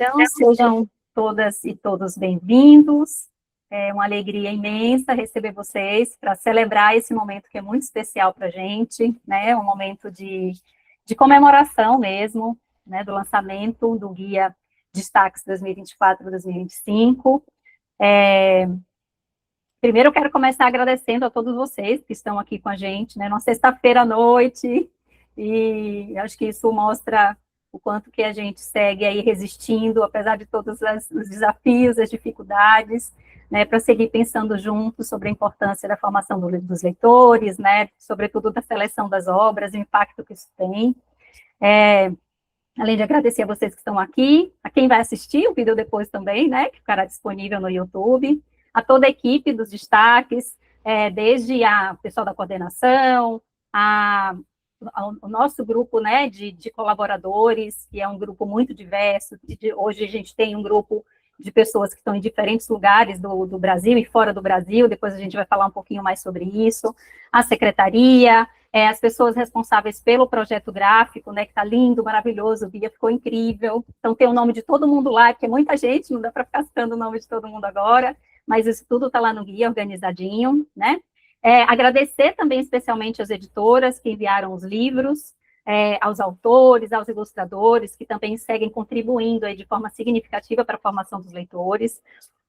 Então, sejam todas e todos bem-vindos. É uma alegria imensa receber vocês para celebrar esse momento que é muito especial para a gente, né? Um momento de comemoração mesmo, né? Do lançamento do Guia Destaques 2024-2025. Primeiro, eu quero começar agradecendo a todos vocês que estão aqui com a gente, né? Na sexta-feira à noite, e acho que isso mostra o quanto que a gente segue aí resistindo, apesar de todos os desafios, as dificuldades, né, para seguir pensando juntos sobre a importância da formação dos leitores, né, sobretudo da seleção das obras, o impacto que isso tem. Além de agradecer a vocês que estão aqui, a quem vai assistir o vídeo depois também, né, que ficará disponível no YouTube, a toda a equipe dos destaques, desde a pessoal da coordenação, o nosso grupo, né, de colaboradores, que é um grupo muito diverso. Hoje a gente tem um grupo de pessoas que estão em diferentes lugares do Brasil e fora do Brasil, depois a gente vai falar um pouquinho mais sobre isso, a secretaria, as pessoas responsáveis pelo projeto gráfico, né, que está lindo, maravilhoso, o guia ficou incrível, então tem o nome de todo mundo lá, porque é muita gente, não dá para ficar citando o nome de todo mundo agora, mas isso tudo está lá no guia, organizadinho, né? Agradecer também especialmente às editoras que enviaram os livros, aos autores, aos ilustradores, que também seguem contribuindo aí de forma significativa para a formação dos leitores,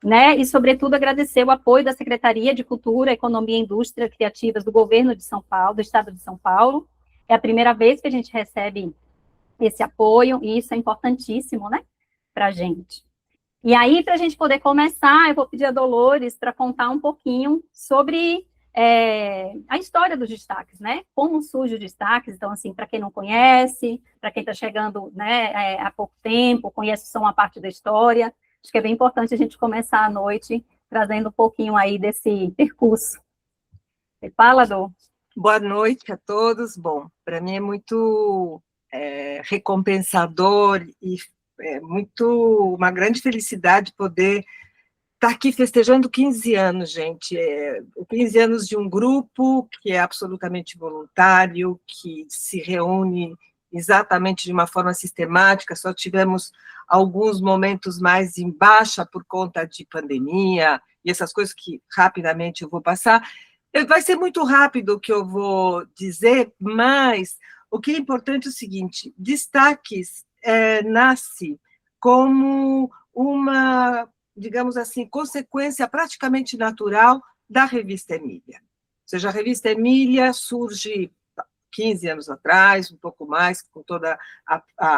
né? E, sobretudo, agradecer o apoio da Secretaria de Cultura, Economia e Indústria Criativas do Governo de São Paulo, do Estado de São Paulo. É a primeira vez que a gente recebe esse apoio, e isso é importantíssimo, né, para a gente. E aí, para a gente poder começar, eu vou pedir a Dolores para contar um pouquinho sobre a história dos destaques, né? Como surge os destaques. Então, assim, para quem não conhece, para quem está chegando, né, há pouco tempo, conhece só uma parte da história, acho que é bem importante a gente começar a noite trazendo um pouquinho aí desse percurso. Você fala, Dô? Boa noite a todos. Bom, para mim é muito recompensador e uma grande felicidade poder estar aqui festejando 15 anos, gente. 15 anos de um grupo que é absolutamente voluntário, que se reúne exatamente de uma forma sistemática. Só tivemos alguns momentos mais em baixa por conta de pandemia e essas coisas que rapidamente eu vou passar. Vai ser muito rápido o que eu vou dizer, mas o que é importante é o seguinte: Destaques nasce como uma, digamos assim, consequência praticamente natural da revista Emília. Ou seja, a revista Emília surge 15 anos atrás, um pouco mais, com todo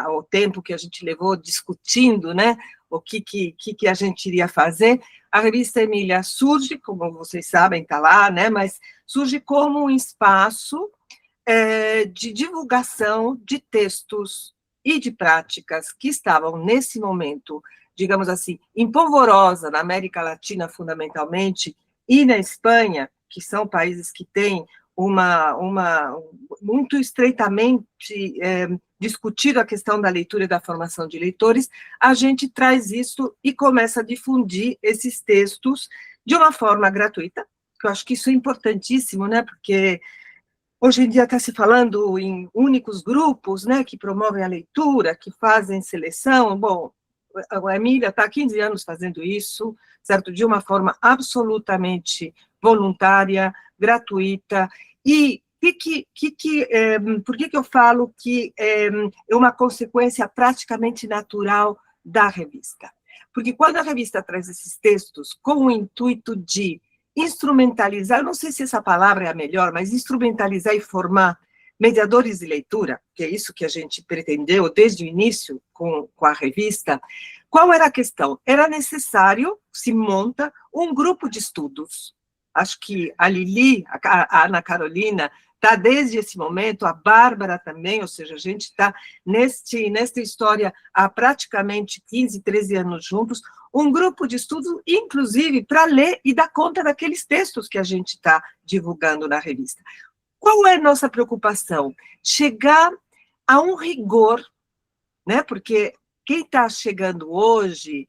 o tempo que a gente levou discutindo, né, o que a gente iria fazer. A revista Emília surge, como vocês sabem, está lá, né, mas surge como um espaço de divulgação de textos e de práticas que estavam, nesse momento, digamos assim, em polvorosa na América Latina, fundamentalmente, e na Espanha, que são países que têm muito estreitamente discutido a questão da leitura e da formação de leitores. A gente traz isso e começa a difundir esses textos de uma forma gratuita, que eu acho que isso é importantíssimo, né, porque hoje em dia está se falando em únicos grupos, né, que promovem a leitura, que fazem seleção. Bom, a Emília está há 15 anos fazendo isso, certo? De uma forma absolutamente voluntária, gratuita. E por que eu falo que é uma consequência praticamente natural da revista? Porque quando a revista traz esses textos com o intuito de instrumentalizar, eu não sei se essa palavra é a melhor, mas instrumentalizar e formar mediadores de leitura, que é isso que a gente pretendeu desde o início com a revista. Qual era a questão? Era necessário, se monta, um grupo de estudos. Acho que a Lili, a Ana Carolina, está desde esse momento, a Bárbara também, ou seja, a gente está nesta história há praticamente 15, 13 anos juntos, um grupo de estudo, inclusive, para ler e dar conta daqueles textos que a gente está divulgando na revista. Qual é a nossa preocupação? Chegar a um rigor, né? Porque quem está chegando hoje,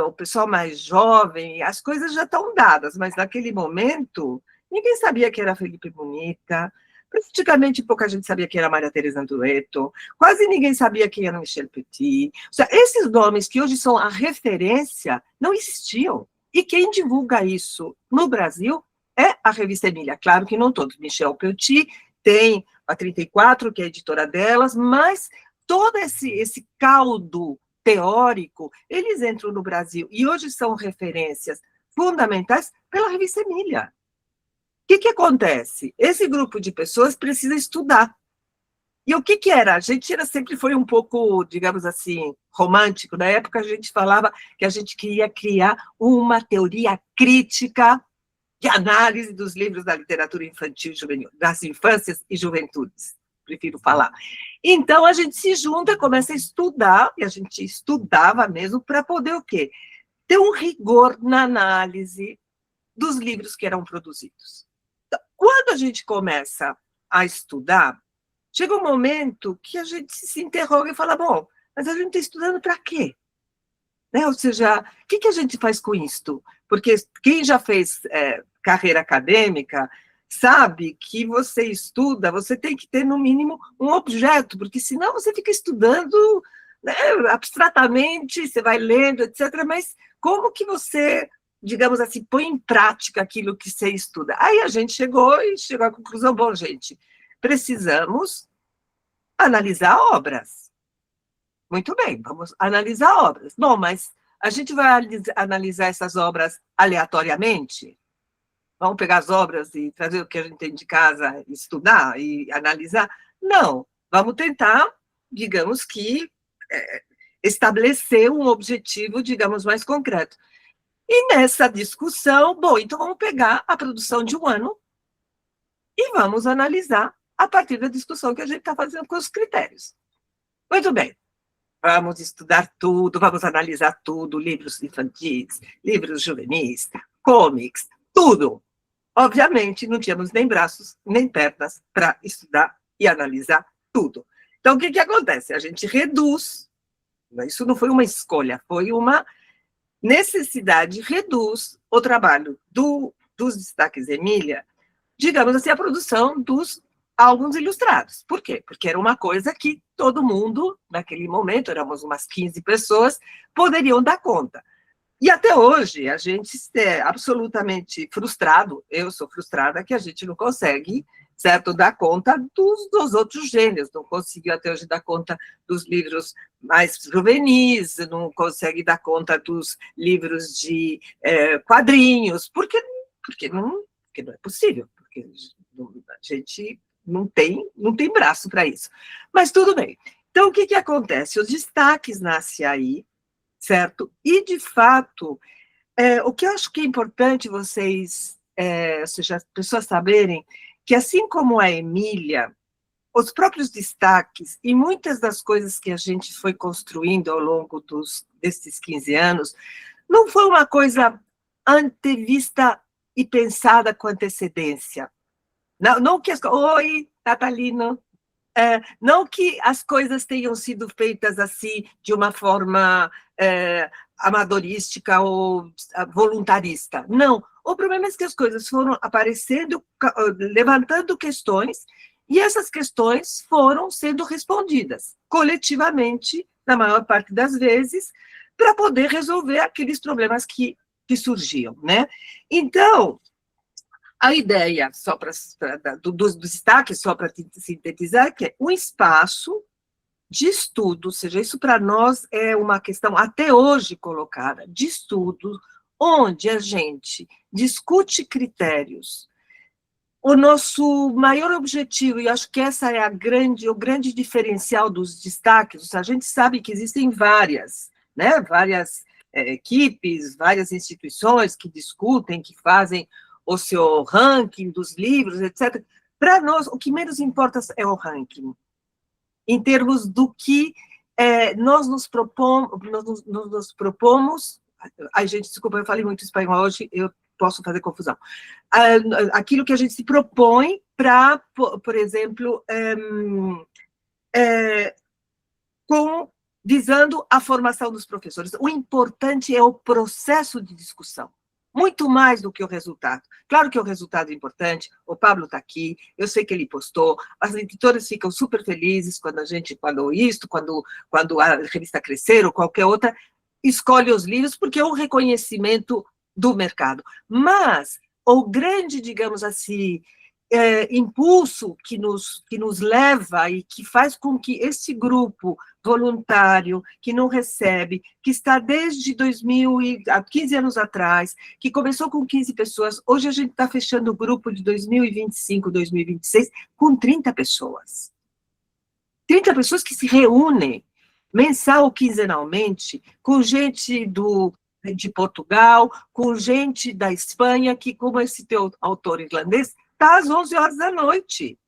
o pessoal mais jovem, as coisas já estão dadas, mas naquele momento, ninguém sabia que era Felipe Bonita, praticamente pouca gente sabia quem era Maria Teresa Antuoto, quase ninguém sabia quem era Michel Petit. Ou seja, esses nomes que hoje são a referência não existiam. E quem divulga isso no Brasil é a revista Emília. Claro que não todos. Michel Petit tem a 34, que é a editora delas, mas todo esse caldo teórico, eles entram no Brasil e hoje são referências fundamentais pela revista Emília. O que acontece? Esse grupo de pessoas precisa estudar. E o que era? A gente sempre foi um pouco, digamos assim, romântico. Na época, a gente falava que a gente queria criar uma teoria crítica de análise dos livros da literatura infantil e juvenil, das infâncias e juventudes, prefiro falar. Então, a gente se junta, começa a estudar, e a gente estudava mesmo para poder o quê? Ter um rigor na análise dos livros que eram produzidos. Então, quando a gente começa a estudar, chega um momento que a gente se interroga e fala, bom, mas a gente está estudando para quê? Né? Ou seja, o que a gente faz com isto? Porque quem já fez carreira acadêmica sabe que você estuda, você tem que ter, no mínimo, um objeto, porque senão você fica estudando, né, abstratamente, você vai lendo, etc., mas como que você, digamos assim, põe em prática aquilo que você estuda? Aí a gente chegou à conclusão, bom, gente, precisamos analisar obras. Muito bem, vamos analisar obras. Bom, mas a gente vai analisar essas obras aleatoriamente? Vamos pegar as obras e trazer o que a gente tem de casa, estudar e analisar? Não, vamos tentar, digamos que, estabelecer um objetivo, digamos, mais concreto. E nessa discussão, bom, então vamos pegar a produção de um ano e vamos analisar a partir da discussão que a gente está fazendo com os critérios. Muito bem. Vamos estudar tudo, vamos analisar tudo, livros infantis, livros juvenis, comics, tudo. Obviamente, não tínhamos nem braços, nem pernas para estudar e analisar tudo. Então, o que acontece? A gente reduz, isso não foi uma escolha, foi uma necessidade, reduz o trabalho dos destaques Emília, digamos assim, a produção dos álbuns ilustrados. Por quê? Porque era uma coisa que todo mundo, naquele momento, éramos umas 15 pessoas, poderiam dar conta. E até hoje, a gente é absolutamente frustrado, eu sou frustrada, que a gente não consegue, certo, dar conta dos outros gêneros, não conseguiu até hoje dar conta dos livros mais juvenis, não consegue dar conta dos livros de quadrinhos, porque não é possível, porque a gente não tem braço para isso. Mas tudo bem. Então, o que acontece? Os destaques nascem aí, certo? E, de fato, o que eu acho que é importante vocês, ou seja, as pessoas saberem, que assim como a Emília, os próprios destaques e muitas das coisas que a gente foi construindo ao longo desses 15 anos, não foi uma coisa antevista e pensada com antecedência. Não que oi, Natalino, não que as coisas tenham sido feitas assim, de uma forma amadorística ou voluntarista. Não. O problema é que as coisas foram aparecendo, levantando questões, e essas questões foram sendo respondidas coletivamente, na maior parte das vezes, para poder resolver aqueles problemas que surgiam, né? Então, a ideia, só dos destaques, só para sintetizar, que é um espaço de estudo, ou seja, isso para nós é uma questão até hoje colocada, de estudo, onde a gente discute critérios. O nosso maior objetivo, e acho que essa é o grande diferencial dos destaques, a gente sabe que existem várias, né, várias equipes, várias instituições que discutem, que fazem o seu ranking dos livros, etc. Para nós, o que menos importa é o ranking, em termos do que nós nos propomos, ai, gente, desculpa, eu falei muito espanhol hoje, eu posso fazer confusão. Aquilo que a gente se propõe para, por exemplo, visando a formação dos professores. O importante é o processo de discussão. muito mais do que o resultado. Claro que o resultado é importante, o Pablo está aqui, eu sei que ele postou, as editoras ficam super felizes quando quando a revista Crescer ou qualquer outra escolhe os livros, porque é um reconhecimento do mercado. Mas o grande, digamos assim, impulso que nos leva e que faz com que esse grupo voluntário, que não recebe, que está desde 15 anos atrás, que começou com 15 pessoas, hoje a gente está fechando o grupo de 2025, 2026, com 30 pessoas. 30 pessoas que se reúnem mensal ou quinzenalmente, com gente de Portugal, com gente da Espanha, que, como esse teu autor irlandês, está às 11 horas da noite.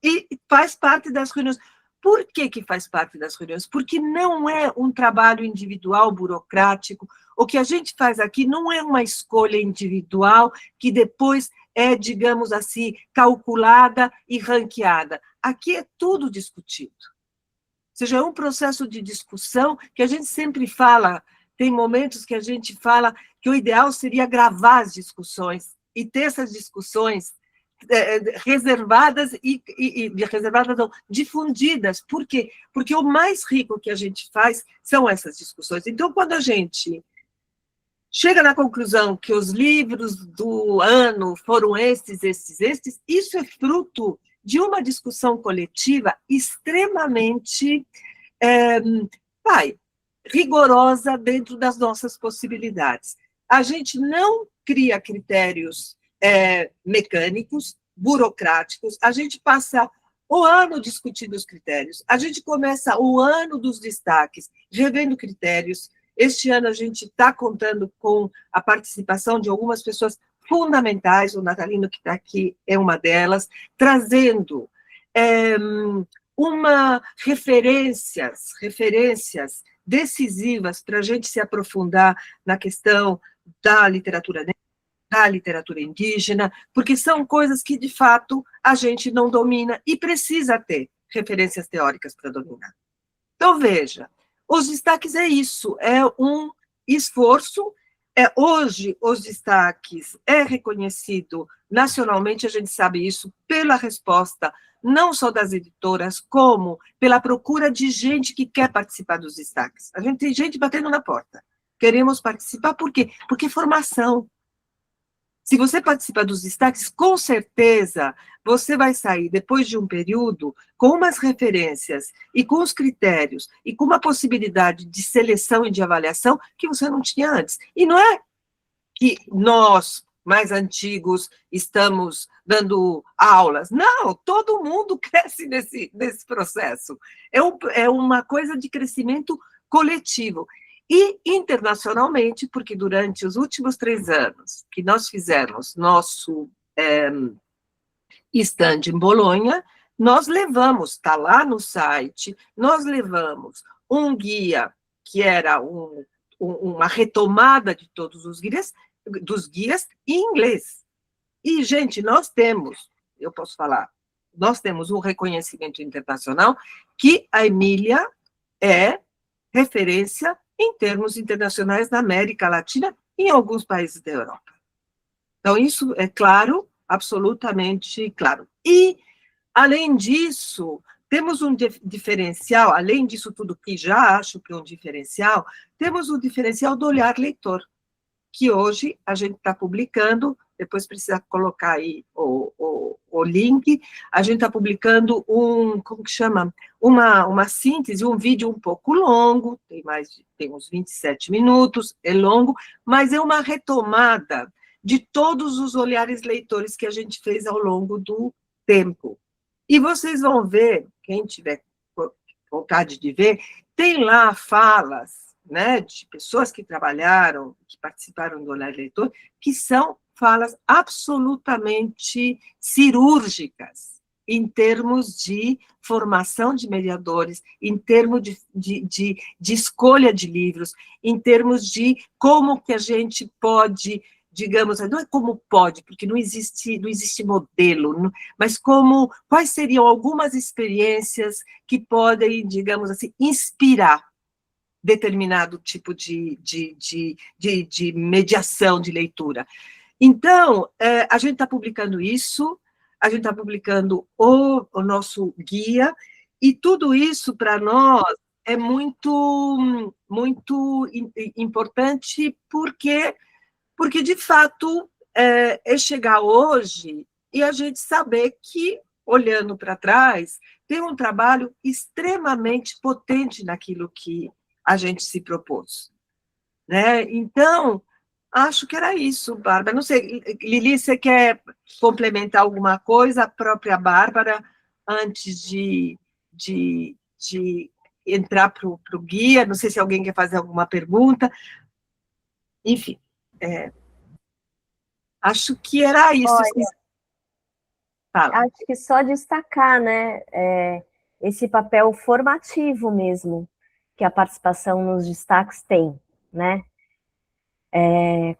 E faz parte das reuniões. Por que faz parte das reuniões? Porque não é um trabalho individual, burocrático. O que a gente faz aqui não é uma escolha individual que depois é, digamos assim, calculada e ranqueada. Aqui é tudo discutido. Ou seja, é um processo de discussão que a gente sempre fala, tem momentos que a gente fala que o ideal seria gravar as discussões e ter essas discussões reservadas reservadas não, difundidas. Por quê? Porque o mais rico que a gente faz são essas discussões. Então, quando a gente chega na conclusão que os livros do ano foram estes, isso é fruto de uma discussão coletiva extremamente rigorosa dentro das nossas possibilidades. A gente não cria critérios mecânicos, burocráticos, a gente passa o ano discutindo os critérios, a gente começa o ano dos destaques, revendo critérios. Este ano a gente está contando com a participação de algumas pessoas fundamentais, o Natalino, que está aqui, é uma delas, trazendo referências decisivas para a gente se aprofundar na questão da literatura negra, da literatura indígena, porque são coisas que, de fato, a gente não domina e precisa ter referências teóricas para dominar. Então, veja, os destaques é isso, é um esforço. Hoje, os destaques é reconhecido nacionalmente, a gente sabe isso, pela resposta, não só das editoras, como pela procura de gente que quer participar dos destaques. A gente tem gente batendo na porta. Queremos participar, por quê? Porque é formação. Se você participar dos destaques, com certeza você vai sair, depois de um período, com umas referências e com os critérios e com uma possibilidade de seleção e de avaliação que você não tinha antes. E não é que nós, mais antigos, estamos dando aulas. Não, todo mundo cresce nesse processo. É uma coisa de crescimento coletivo. E internacionalmente, porque durante os últimos 3 anos que nós fizemos nosso stand em Bolonha, nós levamos, está lá no site, nós levamos um guia, que era uma retomada de todos os guias, dos guias em inglês. E, gente, eu posso falar, nós temos um reconhecimento internacional que a Emília é referência em termos internacionais na América Latina e em alguns países da Europa. Então, isso é claro, absolutamente claro. E, além disso, temos um diferencial, além disso tudo que já acho que é um diferencial, temos o diferencial do olhar leitor, que hoje a gente está publicando, depois precisa colocar aí o link, a gente está publicando uma síntese, um vídeo um pouco longo, tem uns 27 minutos, é longo, mas é uma retomada de todos os olhares leitores que a gente fez ao longo do tempo. E vocês vão ver, quem tiver vontade de ver, tem lá falas, né, de pessoas que trabalharam, que participaram do olhar leitor, que são falas absolutamente cirúrgicas, em termos de formação de mediadores, em termos de escolha de livros, em termos de como que a gente pode, digamos, não é como pode, porque não existe modelo, mas quais seriam algumas experiências que podem, digamos assim, inspirar determinado tipo de mediação de leitura. Então, a gente está publicando isso, a gente está publicando o nosso guia, e tudo isso, para nós, é muito, muito importante, porque de fato, é chegar hoje e a gente saber que, olhando para trás, tem um trabalho extremamente potente naquilo que a gente se propôs, né? Então, acho que era isso, Bárbara. Não sei, Lili, você quer complementar alguma coisa? A própria Bárbara, antes de entrar para o guia, não sei se alguém quer fazer alguma pergunta. Enfim, acho que era isso. Olha, Fala. acho que só destacar, né, esse papel formativo mesmo que a participação nos destaques tem, né?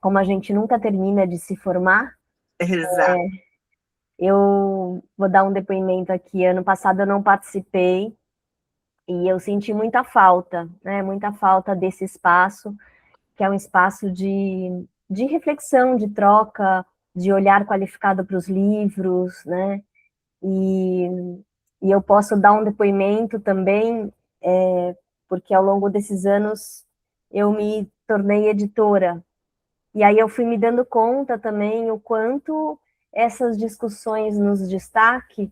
Como a gente nunca termina de se formar, Exato. eu vou dar um depoimento aqui. Ano passado eu não participei e eu senti muita falta, né? Muita falta desse espaço, que é um espaço de reflexão, de troca, de olhar qualificado para os livros, né? E eu posso dar um depoimento também, porque ao longo desses anos eu me tornei editora. E aí eu fui me dando conta também o quanto essas discussões nos destaques,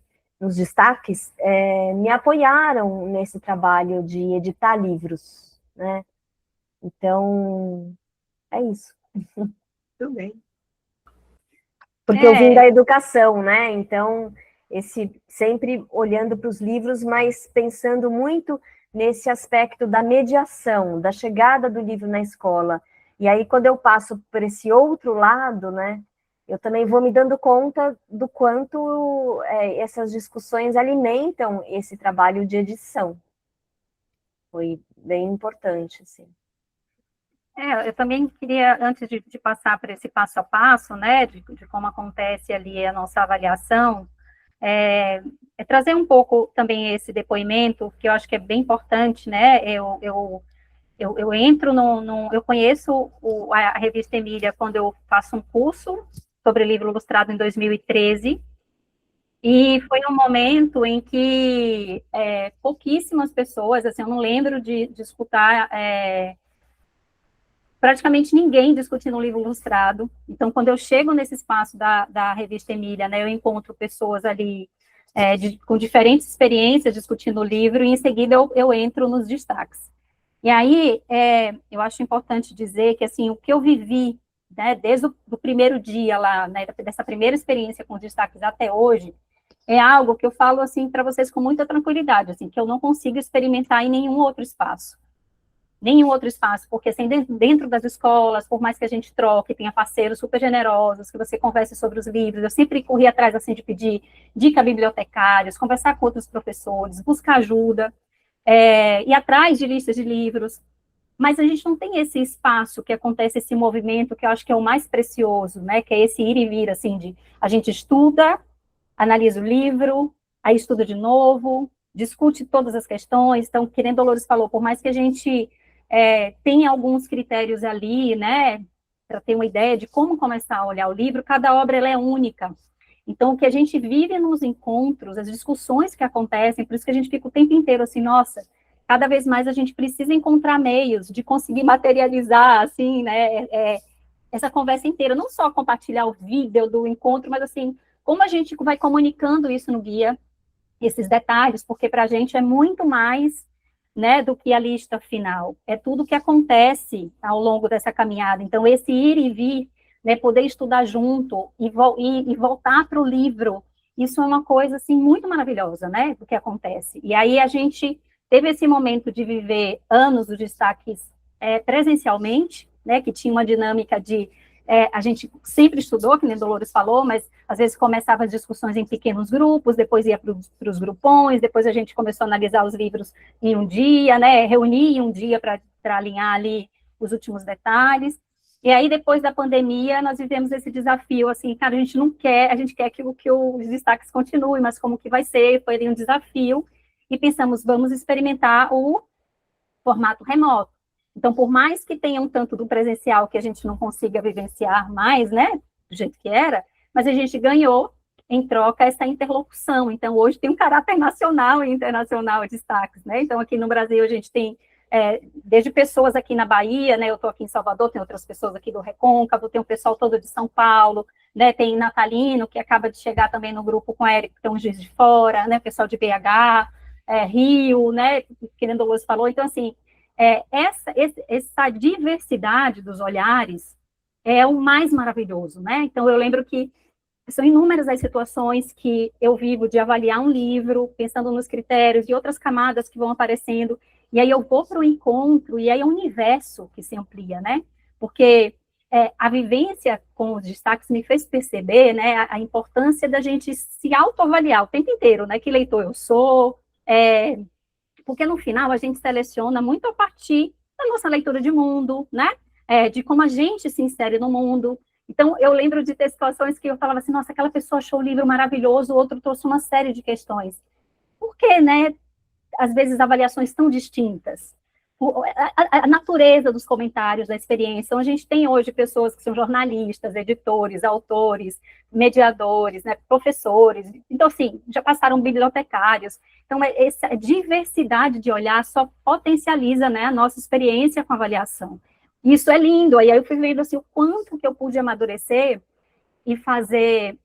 me apoiaram nesse trabalho de editar livros, né? Então, é isso. Tudo bem. Porque eu vim da educação, né? Então, sempre olhando para os livros, mas pensando muito nesse aspecto da mediação, da chegada do livro na escola. E aí, quando eu passo por esse outro lado, né, eu também vou me dando conta do quanto essas discussões alimentam esse trabalho de edição. Foi bem importante, assim. Eu também queria, antes de passar por esse passo a passo, né, de como acontece ali a nossa avaliação, trazer um pouco também esse depoimento, que eu acho que é bem importante, né, eu entro eu conheço a revista Emília quando eu faço um curso sobre livro ilustrado em 2013, e foi um momento em que pouquíssimas pessoas, assim, eu não lembro de escutar praticamente ninguém discutindo um livro ilustrado. Então, quando eu chego nesse espaço da revista Emília, né, eu encontro pessoas ali com diferentes experiências discutindo o livro, e em seguida eu entro nos destaques. E aí, eu acho importante dizer que, assim, o que eu vivi, né, desde o primeiro dia lá, né, dessa primeira experiência com os destaques até hoje, é algo que eu falo, assim, para vocês com muita tranquilidade, assim, que eu não consigo experimentar em nenhum outro espaço, porque assim, dentro das escolas, por mais que a gente troque, tenha parceiros super generosos, que você converse sobre os livros, eu sempre corri atrás, assim, de pedir dica a bibliotecários, conversar com outros professores, buscar ajuda, ir atrás de listas de livros, mas a gente não tem esse espaço que acontece, esse movimento, que eu acho que é o mais precioso, né, que é esse ir e vir, assim, de a gente estuda, analisa o livro, aí estuda de novo, discute todas as questões. Então, que nem Dolores falou, por mais que a gente tenha alguns critérios ali, né, para ter uma ideia de como começar a olhar o livro, cada obra ela é única. Então, o que a gente vive nos encontros, as discussões que acontecem, por isso que a gente fica o tempo inteiro assim, nossa, cada vez mais a gente precisa encontrar meios de conseguir materializar, assim, né, essa conversa inteira, não só compartilhar o vídeo do encontro, mas assim, como a gente vai comunicando isso no guia, esses detalhes, porque para a gente é muito mais, né, do que a lista final, é tudo que acontece ao longo dessa caminhada. Então, esse ir e vir, né, poder estudar junto e voltar para o livro, isso é uma coisa, assim, muito maravilhosa, né, do que acontece. E aí a gente teve esse momento de viver anos dos destaques presencialmente, né, que tinha uma dinâmica de a gente sempre estudou, que nem Dolores falou, mas às vezes começava as discussões em pequenos grupos, depois ia para os grupões, depois a gente começou a analisar os livros em um dia, né, reunir em um dia para alinhar ali os últimos detalhes. E aí, depois da pandemia, nós vivemos esse desafio, assim, cara, a gente quer que os destaques continuem, mas como que vai ser? Foi ali um desafio, e pensamos, vamos experimentar o formato remoto. Então, por mais que tenha um tanto do presencial que a gente não consiga vivenciar mais, né, do jeito que era, mas a gente ganhou, em troca, essa interlocução. Então, hoje tem um caráter nacional e internacional destaques, né? Então, aqui no Brasil, a gente tem desde pessoas aqui na Bahia, né? Eu estou aqui em Salvador, tem outras pessoas aqui do Recôncavo, tem o pessoal todo de São Paulo, né? Tem Natalino, que acaba de chegar também no grupo com o Érico, que tem um Juiz de Fora, né? Pessoal de BH, Rio, né? Que nem Dolores falou. Então, assim, essa diversidade dos olhares é o mais maravilhoso, né? Então, eu lembro que são inúmeras as situações que eu vivo de avaliar um livro, pensando nos critérios e outras camadas que vão aparecendo, e aí eu vou para o encontro, e aí é um universo que se amplia, né? Porque a vivência com os destaques me fez perceber, né, a importância da gente se autoavaliar o tempo inteiro, né? Que leitor eu sou, porque no final a gente seleciona muito a partir da nossa leitura de mundo, né? De como a gente se insere no mundo. Então, eu lembro de ter situações que eu falava assim, nossa, aquela pessoa achou o livro maravilhoso, o outro trouxe uma série de questões. Por que, né, às vezes, avaliações tão distintas? A natureza dos comentários, da experiência. Então, a gente tem hoje pessoas que são jornalistas, editores, autores, mediadores, né, professores. Então, assim, já passaram bibliotecários. Então, essa diversidade de olhar só potencializa, né, a nossa experiência com a avaliação. Isso é lindo. Aí eu fui vendo assim, o quanto que eu pude amadurecer e fazer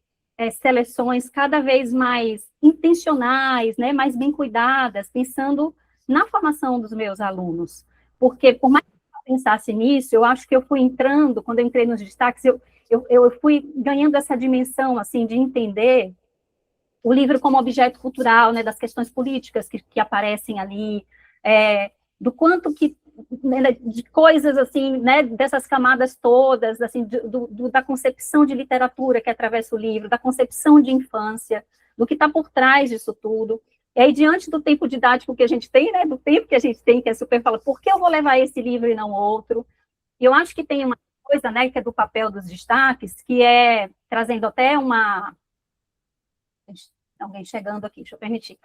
seleções cada vez mais intencionais, né, mais bem cuidadas, pensando na formação dos meus alunos. Porque, por mais que eu pensasse nisso, eu acho que eu fui entrando, quando eu entrei nos destaques, eu fui ganhando essa dimensão, assim, de entender o livro como objeto cultural, né, das questões políticas que aparecem ali, do quanto que de coisas assim, né, dessas camadas todas, assim, da concepção de literatura que atravessa o livro, da concepção de infância, do que está por trás disso tudo. E aí, diante do tempo didático que a gente tem, né, do tempo que a gente tem, que a Super fala, por que eu vou levar esse livro e não outro? E eu acho que tem uma coisa, né, que é do papel dos destaques, que é, trazendo até uma... Alguém chegando aqui, deixa eu permitir.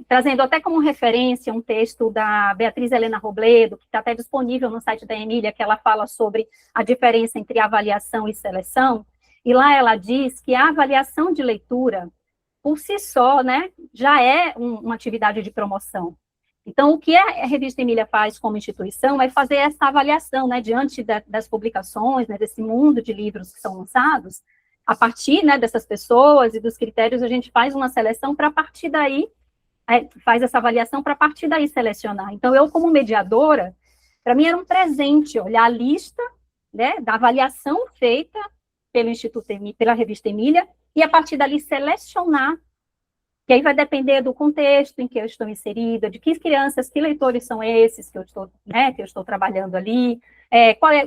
Trazendo até como referência um texto da Beatriz Helena Robledo, que está até disponível no site da Emília, que ela fala sobre a diferença entre avaliação e seleção, e lá ela diz que a avaliação de leitura, por si só, né, já é uma atividade de promoção. Então, o que a Revista Emília faz como instituição é fazer essa avaliação, né, diante das publicações, né, desse mundo de livros que são lançados, a partir, né, dessas pessoas e dos critérios, a gente faz uma seleção para, a partir daí, faz essa avaliação para, a partir daí, selecionar. Então, eu, como mediadora, para mim era um presente olhar a lista, né, da avaliação feita pelo Instituto pela Revista Emília, e, a partir dali, selecionar, que aí vai depender do contexto em que eu estou inserida, de que crianças, que leitores são esses que eu estou trabalhando ali,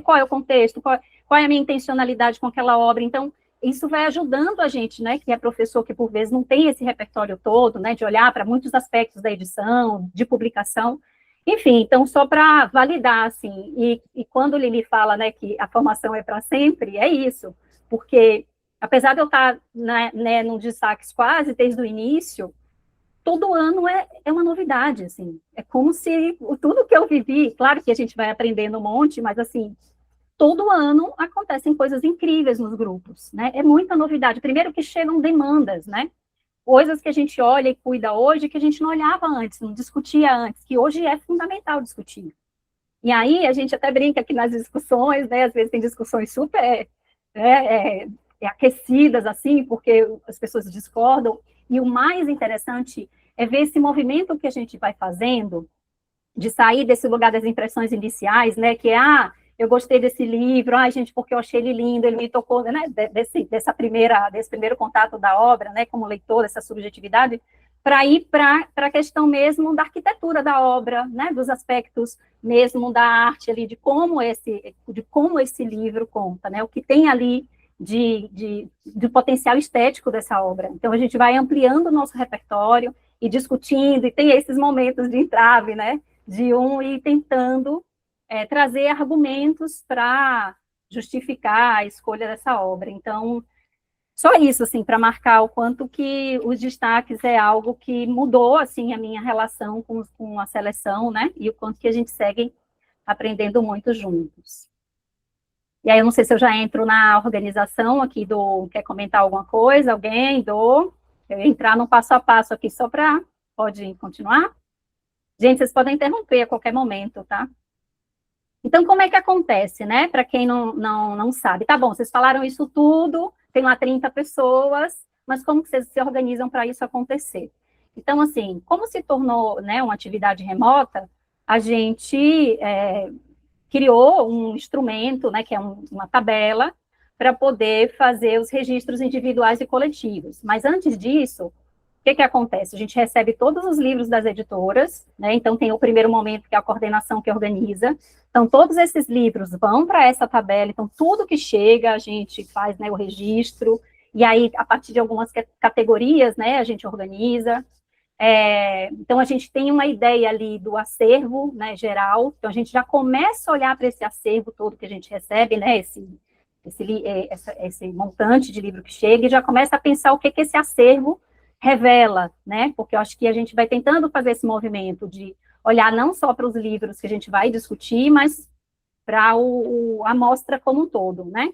qual é o contexto, qual é a minha intencionalidade com aquela obra. Então, isso vai ajudando a gente, né, que é professor que, por vezes, não tem esse repertório todo, né, de olhar para muitos aspectos da edição, de publicação, enfim, então, só para validar, assim, e quando Lili fala, né, que a formação é para sempre, é isso, porque, apesar de eu estar, né, num destaque quase desde o início, todo ano é uma novidade, assim, é como se tudo que eu vivi, claro que a gente vai aprendendo um monte, mas, assim, todo ano acontecem coisas incríveis nos grupos, né? É muita novidade. Primeiro que chegam demandas, né? Coisas que a gente olha e cuida hoje que a gente não olhava antes, não discutia antes, que hoje é fundamental discutir. E aí a gente até brinca aqui nas discussões, né? Às vezes tem discussões super aquecidas, assim, porque as pessoas discordam. E o mais interessante é ver esse movimento que a gente vai fazendo de sair desse lugar das impressões iniciais, né? Que eu gostei desse livro, gente, porque eu achei ele lindo, ele me tocou, né, desse primeiro contato da obra, né, como leitor, dessa subjetividade, para ir para a questão mesmo da arquitetura da obra, né, dos aspectos mesmo da arte ali, de como esse livro conta, né, o que tem ali de potencial estético dessa obra. Então, a gente vai ampliando o nosso repertório e discutindo, e tem esses momentos de entrave, né, de ir tentando trazer argumentos para justificar a escolha dessa obra. Então, só isso, assim, para marcar o quanto que os destaques é algo que mudou, assim, a minha relação com a seleção, né, e o quanto que a gente segue aprendendo muito juntos. E aí, eu não sei se eu já entro na organização aqui quer comentar alguma coisa? Alguém? Eu ia entrar no passo a passo aqui só para... Pode continuar? Gente, vocês podem interromper a qualquer momento, tá? Então, como é que acontece, né? Para quem não sabe. Tá bom, vocês falaram isso tudo, tem lá 30 pessoas, mas como que vocês se organizam para isso acontecer? Então, assim, como se tornou, né, uma atividade remota, a gente criou um instrumento, né, que é uma tabela, para poder fazer os registros individuais e coletivos. Mas antes disso, o que acontece? A gente recebe todos os livros das editoras, né? Então tem o primeiro momento, que é a coordenação que organiza. Então, todos esses livros vão para essa tabela, então tudo que chega, a gente faz, né, o registro, e aí, a partir de algumas categorias, né, a gente organiza. Então, a gente tem uma ideia ali do acervo, né, geral, então a gente já começa a olhar para esse acervo todo que a gente recebe, né, esse montante de livro que chega, e já começa a pensar o que esse acervo revela, né, porque eu acho que a gente vai tentando fazer esse movimento de olhar não só para os livros que a gente vai discutir, mas para a amostra como um todo, né.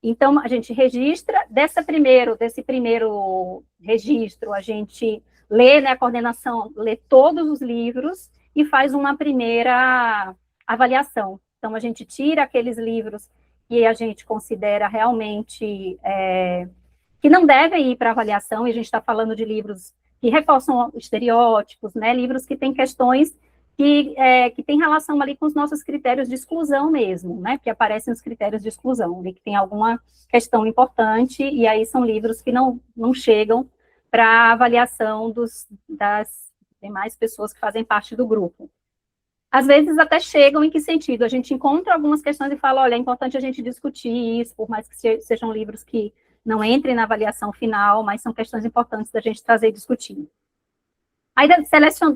Então, a gente registra, desse primeiro registro, a gente lê, né, a coordenação lê todos os livros e faz uma primeira avaliação. Então, a gente tira aqueles livros que a gente considera realmente que não devem ir para avaliação, e a gente está falando de livros que reforçam estereótipos, né, livros que têm questões que tem relação ali com os nossos critérios de exclusão mesmo, né, que aparecem os critérios de exclusão, que tem alguma questão importante, e aí são livros que não chegam para a avaliação das demais pessoas que fazem parte do grupo. Às vezes até chegam em que sentido? A gente encontra algumas questões e fala, olha, é importante a gente discutir isso, por mais que sejam livros que não entrem na avaliação final, mas são questões importantes da gente trazer e discutir. Aí,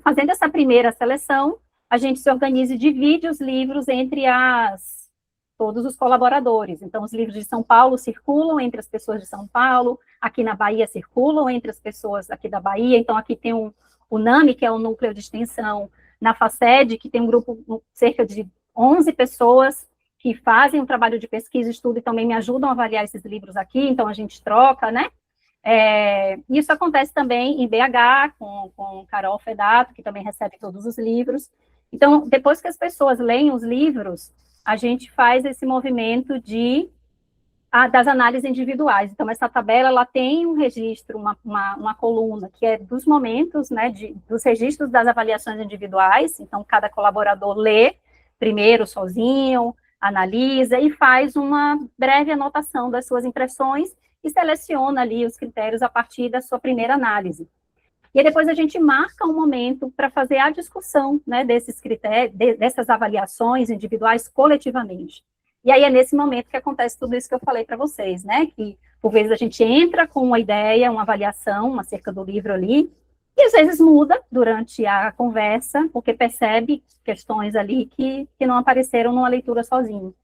fazendo essa primeira seleção, a gente se organiza e divide os livros entre todos os colaboradores. Então, os livros de São Paulo circulam entre as pessoas de São Paulo, aqui na Bahia circulam entre as pessoas aqui da Bahia. Então, aqui tem o NAMI, que é o Núcleo de Extensão, na FACED, que tem um grupo, cerca de 11 pessoas, que fazem um trabalho de pesquisa e estudo e também me ajudam a avaliar esses livros aqui, então a gente troca, né? Isso acontece também em BH, com Carol Fedato, que também recebe todos os livros. Então, depois que as pessoas leem os livros, a gente faz esse movimento das análises individuais. Então, essa tabela, ela tem um registro, uma coluna, que é dos momentos, né, dos registros das avaliações individuais. Então, cada colaborador lê primeiro sozinho, analisa e faz uma breve anotação das suas impressões e seleciona ali os critérios a partir da sua primeira análise. E aí depois a gente marca um momento para fazer a discussão, né, desses critérios, dessas avaliações individuais coletivamente. E aí é nesse momento que acontece tudo isso que eu falei para vocês, né, que por vezes a gente entra com uma ideia, uma avaliação acerca do livro ali, e às vezes muda durante a conversa, porque percebe questões ali que não apareceram numa leitura sozinho.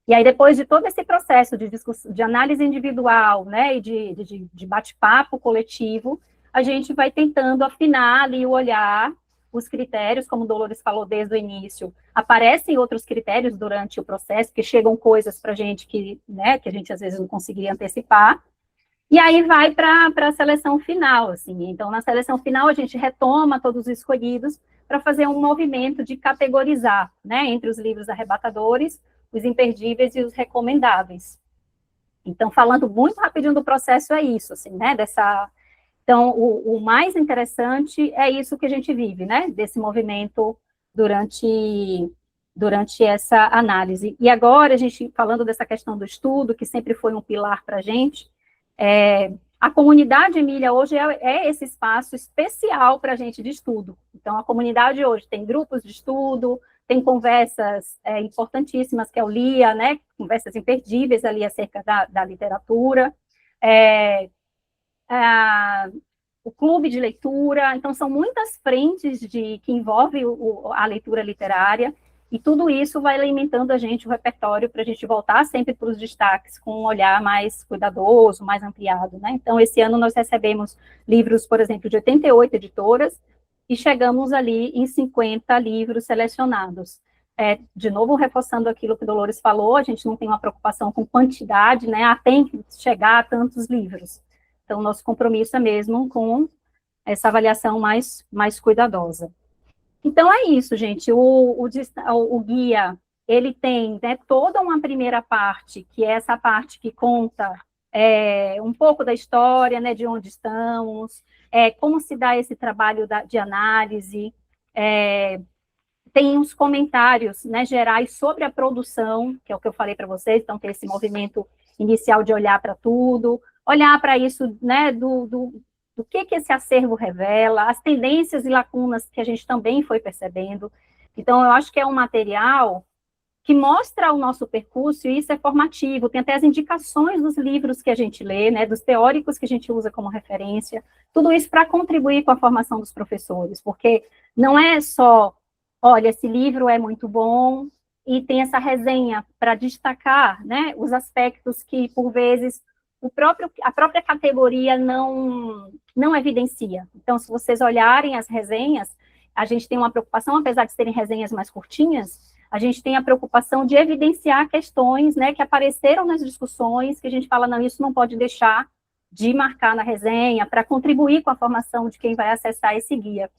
E aí, depois de todo esse processo de análise individual, né, e de bate-papo coletivo, a gente vai tentando afinar ali o olhar, os critérios, como o Dolores falou desde o início, aparecem outros critérios durante o processo, que chegam coisas para a gente que a gente às vezes não conseguiria antecipar, e aí vai para a seleção final, assim. Então, na seleção final, a gente retoma todos os escolhidos para fazer um movimento de categorizar, né, entre os livros arrebatadores, os imperdíveis e os recomendáveis. Então, falando muito rapidinho do processo, é isso, assim, né, Então, o mais interessante é isso que a gente vive, né, desse movimento durante essa análise. E agora, a gente, falando dessa questão do estudo, que sempre foi um pilar para a gente, a comunidade Emília hoje é esse espaço especial para a gente de estudo. Então, a comunidade hoje tem grupos de estudo, tem conversas importantíssimas, que é o LIA, né, conversas imperdíveis ali acerca da literatura, o clube de leitura, então são muitas frentes que envolvem a leitura literária, e tudo isso vai alimentando a gente, o repertório, para a gente voltar sempre para os destaques, com um olhar mais cuidadoso, mais ampliado, né? Então, esse ano nós recebemos livros, por exemplo, de 88 editoras, e chegamos ali em 50 livros selecionados. de novo, reforçando aquilo que o Dolores falou, a gente não tem uma preocupação com quantidade, né? Tem que chegar a tantos livros. Então, nosso compromisso é mesmo com essa avaliação mais cuidadosa. Então, é isso, gente. O guia, ele tem, né, toda uma primeira parte, que é essa parte que conta um pouco da história, né, de onde estamos, como se dá esse trabalho de análise, tem uns comentários, né, gerais sobre a produção, que é o que eu falei para vocês, então tem esse movimento inicial de olhar para tudo, olhar para isso, né, do que esse acervo revela, as tendências e lacunas que a gente também foi percebendo. Então, eu acho que é um material que mostra o nosso percurso, e isso é formativo, tem até as indicações dos livros que a gente lê, né, dos teóricos que a gente usa como referência, tudo isso para contribuir com a formação dos professores, porque não é só, olha, esse livro é muito bom, e tem essa resenha para destacar, né, os aspectos que, por vezes, a própria categoria não evidencia. Então, se vocês olharem as resenhas, a gente tem uma preocupação, apesar de serem resenhas mais curtinhas, a gente tem a preocupação de evidenciar questões, né, que apareceram nas discussões, que a gente fala, não, isso não pode deixar de marcar na resenha, para contribuir com a formação de quem vai acessar esse guia.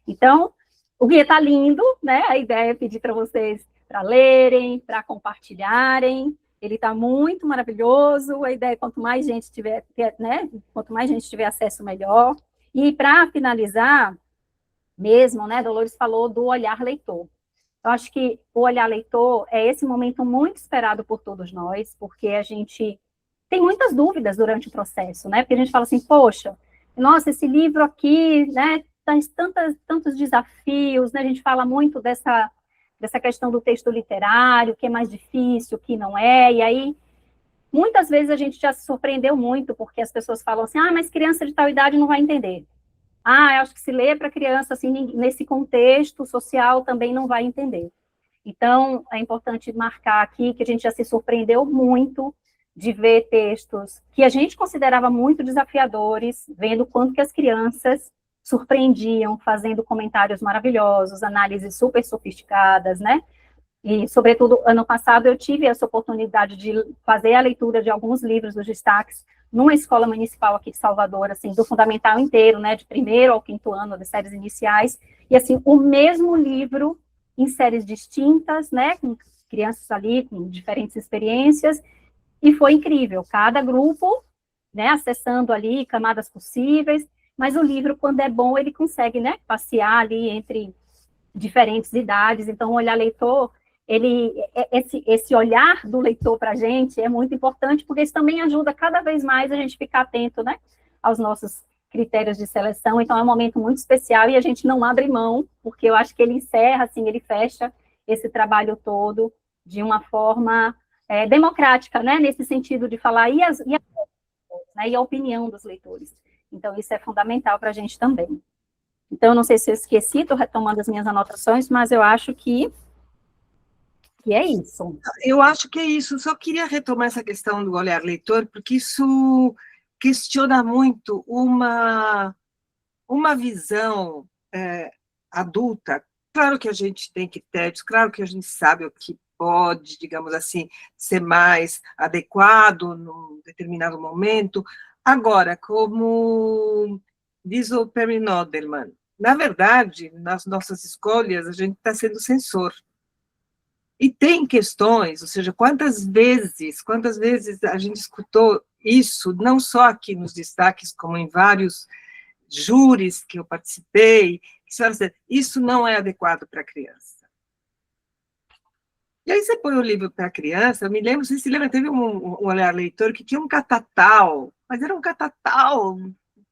Então, o guia está lindo, né, a ideia é pedir para vocês para lerem, para compartilharem, ele está muito maravilhoso, a ideia é quanto mais gente tiver, né, quanto mais gente tiver acesso, melhor. E para finalizar, mesmo, né, Dolores falou do olhar leitor. Eu acho que o olhar leitor é esse momento muito esperado por todos nós, porque a gente tem muitas dúvidas durante o processo, né? Porque a gente fala assim, poxa, nossa, esse livro aqui, né, traz tantos desafios, né? A gente fala muito dessa questão do texto literário, que é mais difícil, que não é, e aí, muitas vezes a gente já se surpreendeu muito, porque as pessoas falam assim, mas criança de tal idade não vai entender. Eu acho que se lê para criança, assim, nesse contexto social, também não vai entender. Então, é importante marcar aqui que a gente já se surpreendeu muito de ver textos que a gente considerava muito desafiadores, vendo quanto que as crianças surpreendiam, fazendo comentários maravilhosos, análises super sofisticadas, né? E, sobretudo, ano passado eu tive essa oportunidade de fazer a leitura de alguns livros dos destaques numa escola municipal aqui de Salvador, assim, do fundamental inteiro, né, de 1º ao 5º ano, das séries iniciais, e, assim, o mesmo livro em séries distintas, né, com crianças ali, com diferentes experiências, e foi incrível, cada grupo, né, acessando ali camadas possíveis, mas o livro, quando é bom, ele consegue, né, passear ali entre diferentes idades, então, o olhar leitor, esse olhar do leitor para a gente é muito importante, porque isso também ajuda cada vez mais a gente ficar atento, né, aos nossos critérios de seleção, então é um momento muito especial e a gente não abre mão, porque eu acho que ele encerra, assim, ele fecha esse trabalho todo de uma forma democrática, né, nesse sentido de falar e a opinião dos leitores. Então, isso é fundamental para a gente também. Então, eu não sei se eu esqueci, estou retomando as minhas anotações, mas eu acho que é isso. Eu acho que é isso. Só queria retomar essa questão do olhar leitor, porque isso questiona muito uma visão adulta. Claro que a gente tem critérios, claro que a gente sabe o que pode, digamos assim, ser mais adequado num determinado momento. Agora, como diz o Perry Nodelman, na verdade, nas nossas escolhas, a gente está sendo censor. E tem questões, ou seja, quantas vezes a gente escutou isso, não só aqui nos destaques, como em vários júris que eu participei, que isso não é adequado para a criança. E aí você põe o livro para a criança, eu me lembro, você se lembra, teve um olhar leitor que tinha um catatal, mas era um catatal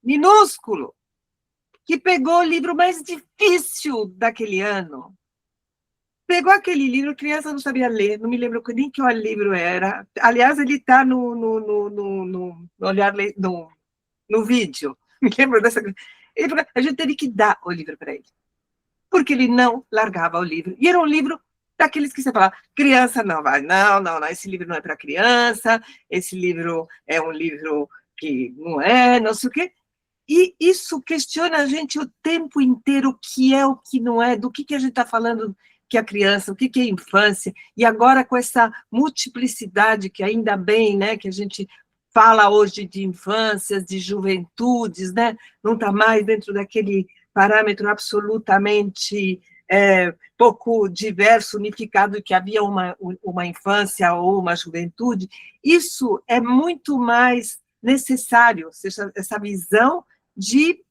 minúsculo, que pegou o livro mais difícil daquele ano. Pegou aquele livro, a criança não sabia ler, não me lembro nem que livro era. Aliás, ele está no vídeo. Me lembro dessa. A gente teve que dar o livro para ele, porque ele não largava o livro. E era um livro daqueles que você fala, criança não vai, não, esse livro não é para criança, esse livro é um livro que não é, não sei o quê. E isso questiona a gente o tempo inteiro o que é, o que não é, do que a gente está falando que é a criança, o que é a infância, e agora com essa multiplicidade que ainda bem, né, que a gente fala hoje de infâncias, de juventudes, né, não está mais dentro daquele parâmetro absolutamente pouco diverso, unificado, que havia uma infância ou uma juventude. Isso é muito mais necessário, ou seja, essa visão de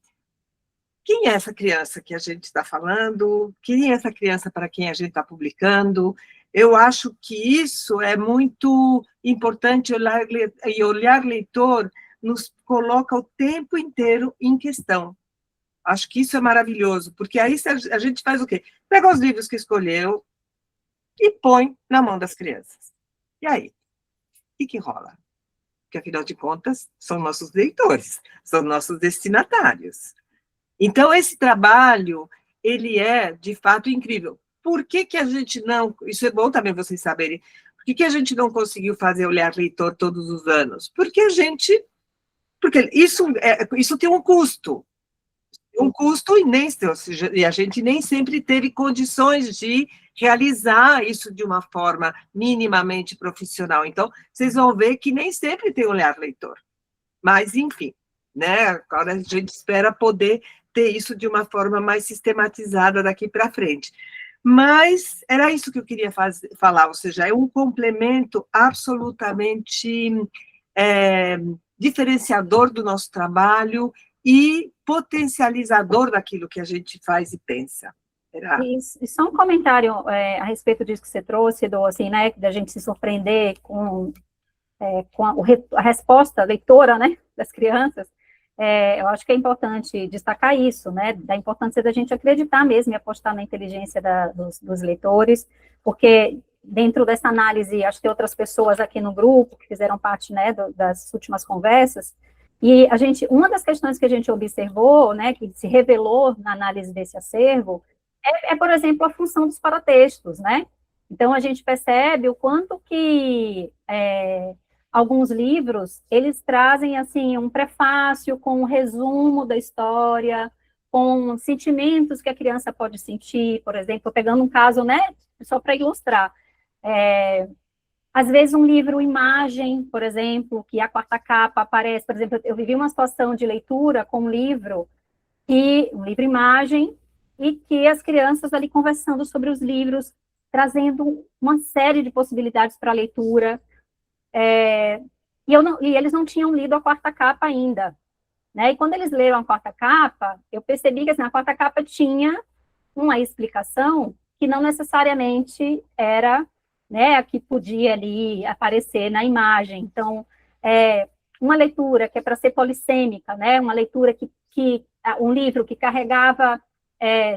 quem é essa criança que a gente está falando, quem é essa criança para quem a gente está publicando. Eu acho que isso é muito importante, e olhar leitor nos coloca o tempo inteiro em questão. Acho que isso é maravilhoso, porque aí a gente faz o quê? Pega os livros que escolheu e põe na mão das crianças. E aí? O que rola? Porque, afinal de contas, são nossos leitores, são nossos destinatários. Então, esse trabalho, ele é, de fato, incrível. Por que a gente não... Isso é bom também vocês saberem. Por que a gente não conseguiu fazer Olhar Leitor todos os anos? Porque isso tem um custo. E a gente nem sempre teve condições de realizar isso de uma forma minimamente profissional. Então, vocês vão ver que nem sempre tem Olhar Leitor. Mas, enfim, né? Agora a gente espera poder ter isso de uma forma mais sistematizada daqui para frente. Mas era isso que eu queria falar, ou seja, é um complemento absolutamente diferenciador do nosso trabalho e potencializador daquilo que a gente faz e pensa. E só um comentário a respeito disso que você trouxe, assim, né, da gente se surpreender com a resposta leitora, né, das crianças. Eu acho que é importante destacar isso, né, da importância da gente acreditar mesmo e apostar na inteligência dos leitores, porque dentro dessa análise, acho que tem outras pessoas aqui no grupo que fizeram parte, né, das últimas conversas, e uma das questões que a gente observou, né, que se revelou na análise desse acervo, por exemplo, a função dos paratextos, né? Então, a gente percebe o quanto que alguns livros, eles trazem, assim, um prefácio com um resumo da história, com sentimentos que a criança pode sentir, por exemplo, pegando um caso, né, só para ilustrar. Às vezes um livro imagem, por exemplo, que a quarta capa aparece, por exemplo, eu vivi uma situação de leitura com um livro imagem, e que as crianças ali conversando sobre os livros, trazendo uma série de possibilidades para a leitura, e eles não tinham lido a quarta capa ainda, né? E quando eles leram a quarta capa, eu percebi que assim, a quarta capa tinha uma explicação que não necessariamente era, né, a que podia ali aparecer na imagem. Então, uma leitura que é para ser polissêmica, né? Uma leitura um livro que carregava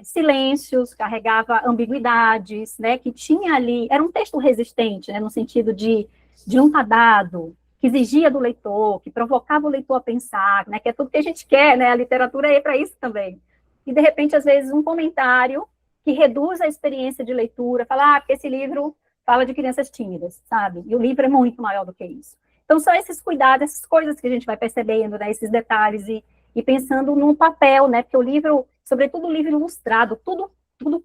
silêncios, carregava ambiguidades, né? Que tinha ali, era um texto resistente, né? No sentido de um dado, que exigia do leitor, que provocava o leitor a pensar, né? Que é tudo que a gente quer, né? A literatura é para isso também. E, de repente, às vezes, um comentário que reduz a experiência de leitura, fala, porque esse livro fala de crianças tímidas, sabe? E o livro é muito maior do que isso. Então, são esses cuidados, essas coisas que a gente vai percebendo, né? Esses detalhes e pensando num papel, né? Porque o livro, sobretudo o livro ilustrado, tudo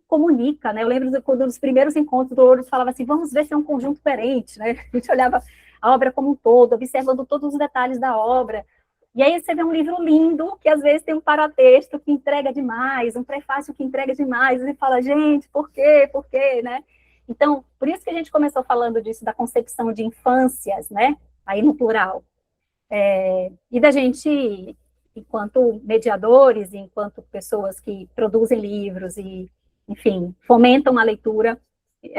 comunica, né? Eu lembro quando nos primeiros encontros do Louros falava assim, vamos ver se é um conjunto diferente, né? A gente olhava a obra como um todo, observando todos os detalhes da obra. E aí você vê um livro lindo, que às vezes tem um paratexto que entrega demais, um prefácio que entrega demais, e você fala, gente, por quê? Por quê, né? Então, por isso que a gente começou falando disso, da concepção de infâncias, né? Aí no plural. E da gente, enquanto mediadores, enquanto pessoas que produzem livros e, enfim, fomentam a leitura,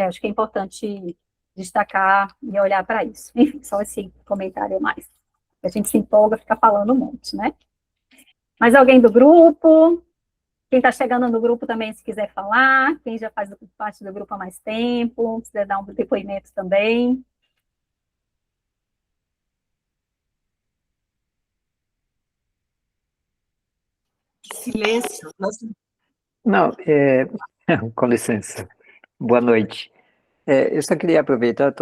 acho que é importante destacar e olhar para isso. Enfim, só esse comentário mais. A gente se empolga, fica falando um monte, né? Mais alguém do grupo? Quem está chegando no grupo também, se quiser falar. Quem já faz parte do grupo há mais tempo, se quiser dar um depoimento também. Silêncio. Nossa. Não, com licença. Boa noite. Eu só queria aproveitar,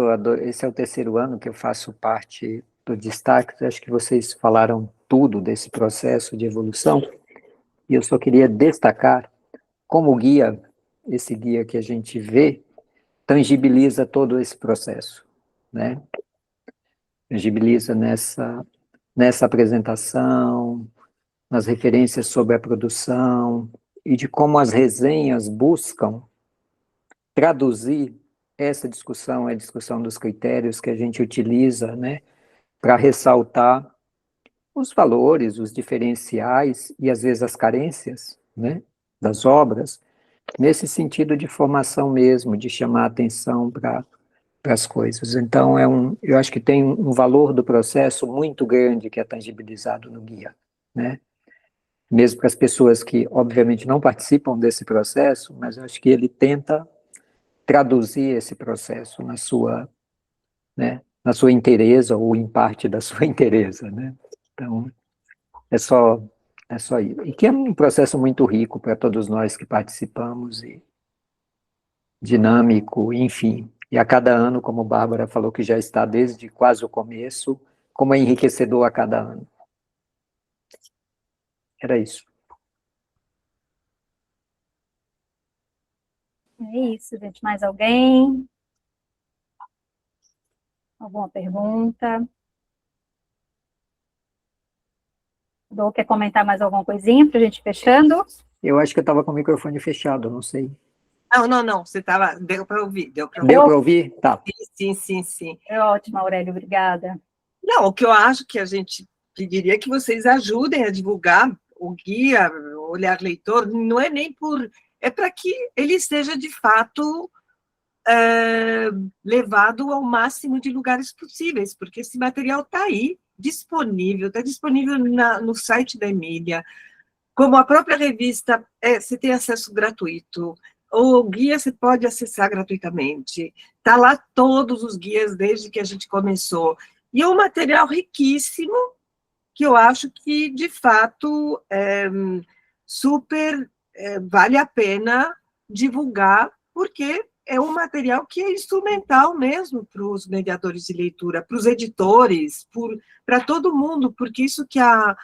esse é o terceiro ano que eu faço parte do Destaque, acho que vocês falaram tudo desse processo de evolução, e eu só queria destacar, como guia, esse guia que a gente vê, tangibiliza todo esse processo, né? Tangibiliza nessa apresentação, nas referências sobre a produção, e de como as resenhas buscam traduzir essa discussão, a discussão dos critérios que a gente utiliza, né, para ressaltar os valores, os diferenciais e às vezes as carências, né, das obras, nesse sentido de formação mesmo, de chamar a atenção para as coisas. Então, eu acho que tem um valor do processo muito grande que é tangibilizado no guia, né? Mesmo para as pessoas que, obviamente, não participam desse processo, mas eu acho que ele tenta traduzir esse processo né, na sua inteireza ou em parte da sua inteireza, né? Então, é só isso. E que é um processo muito rico para todos nós que participamos, e dinâmico, enfim. E a cada ano, como a Bárbara falou, que já está desde quase o começo, como é enriquecedor a cada ano. Era isso. É isso, gente. Mais alguém? Alguma pergunta? Dou, quer comentar mais alguma coisinha para a gente ir fechando? Eu acho que eu estava com o microfone fechado, não sei. Não, você estava, deu para ouvir, Deu para ouvir? Tá. Sim. É ótimo, Aurélio, obrigada. Não, o que eu acho que a gente pediria é que vocês ajudem a divulgar o guia, o Olhar Leitor, não é nem por... é para que ele seja, de fato, levado ao máximo de lugares possíveis, porque esse material está aí, disponível, está disponível no site da Emília, como a própria revista, você tem acesso gratuito, o guia você pode acessar gratuitamente, está lá todos os guias desde que a gente começou, e é um material riquíssimo, que eu acho que, de fato, super vale a pena divulgar, porque é um material que é instrumental mesmo para os mediadores de leitura, para os editores, para todo mundo, porque isso que a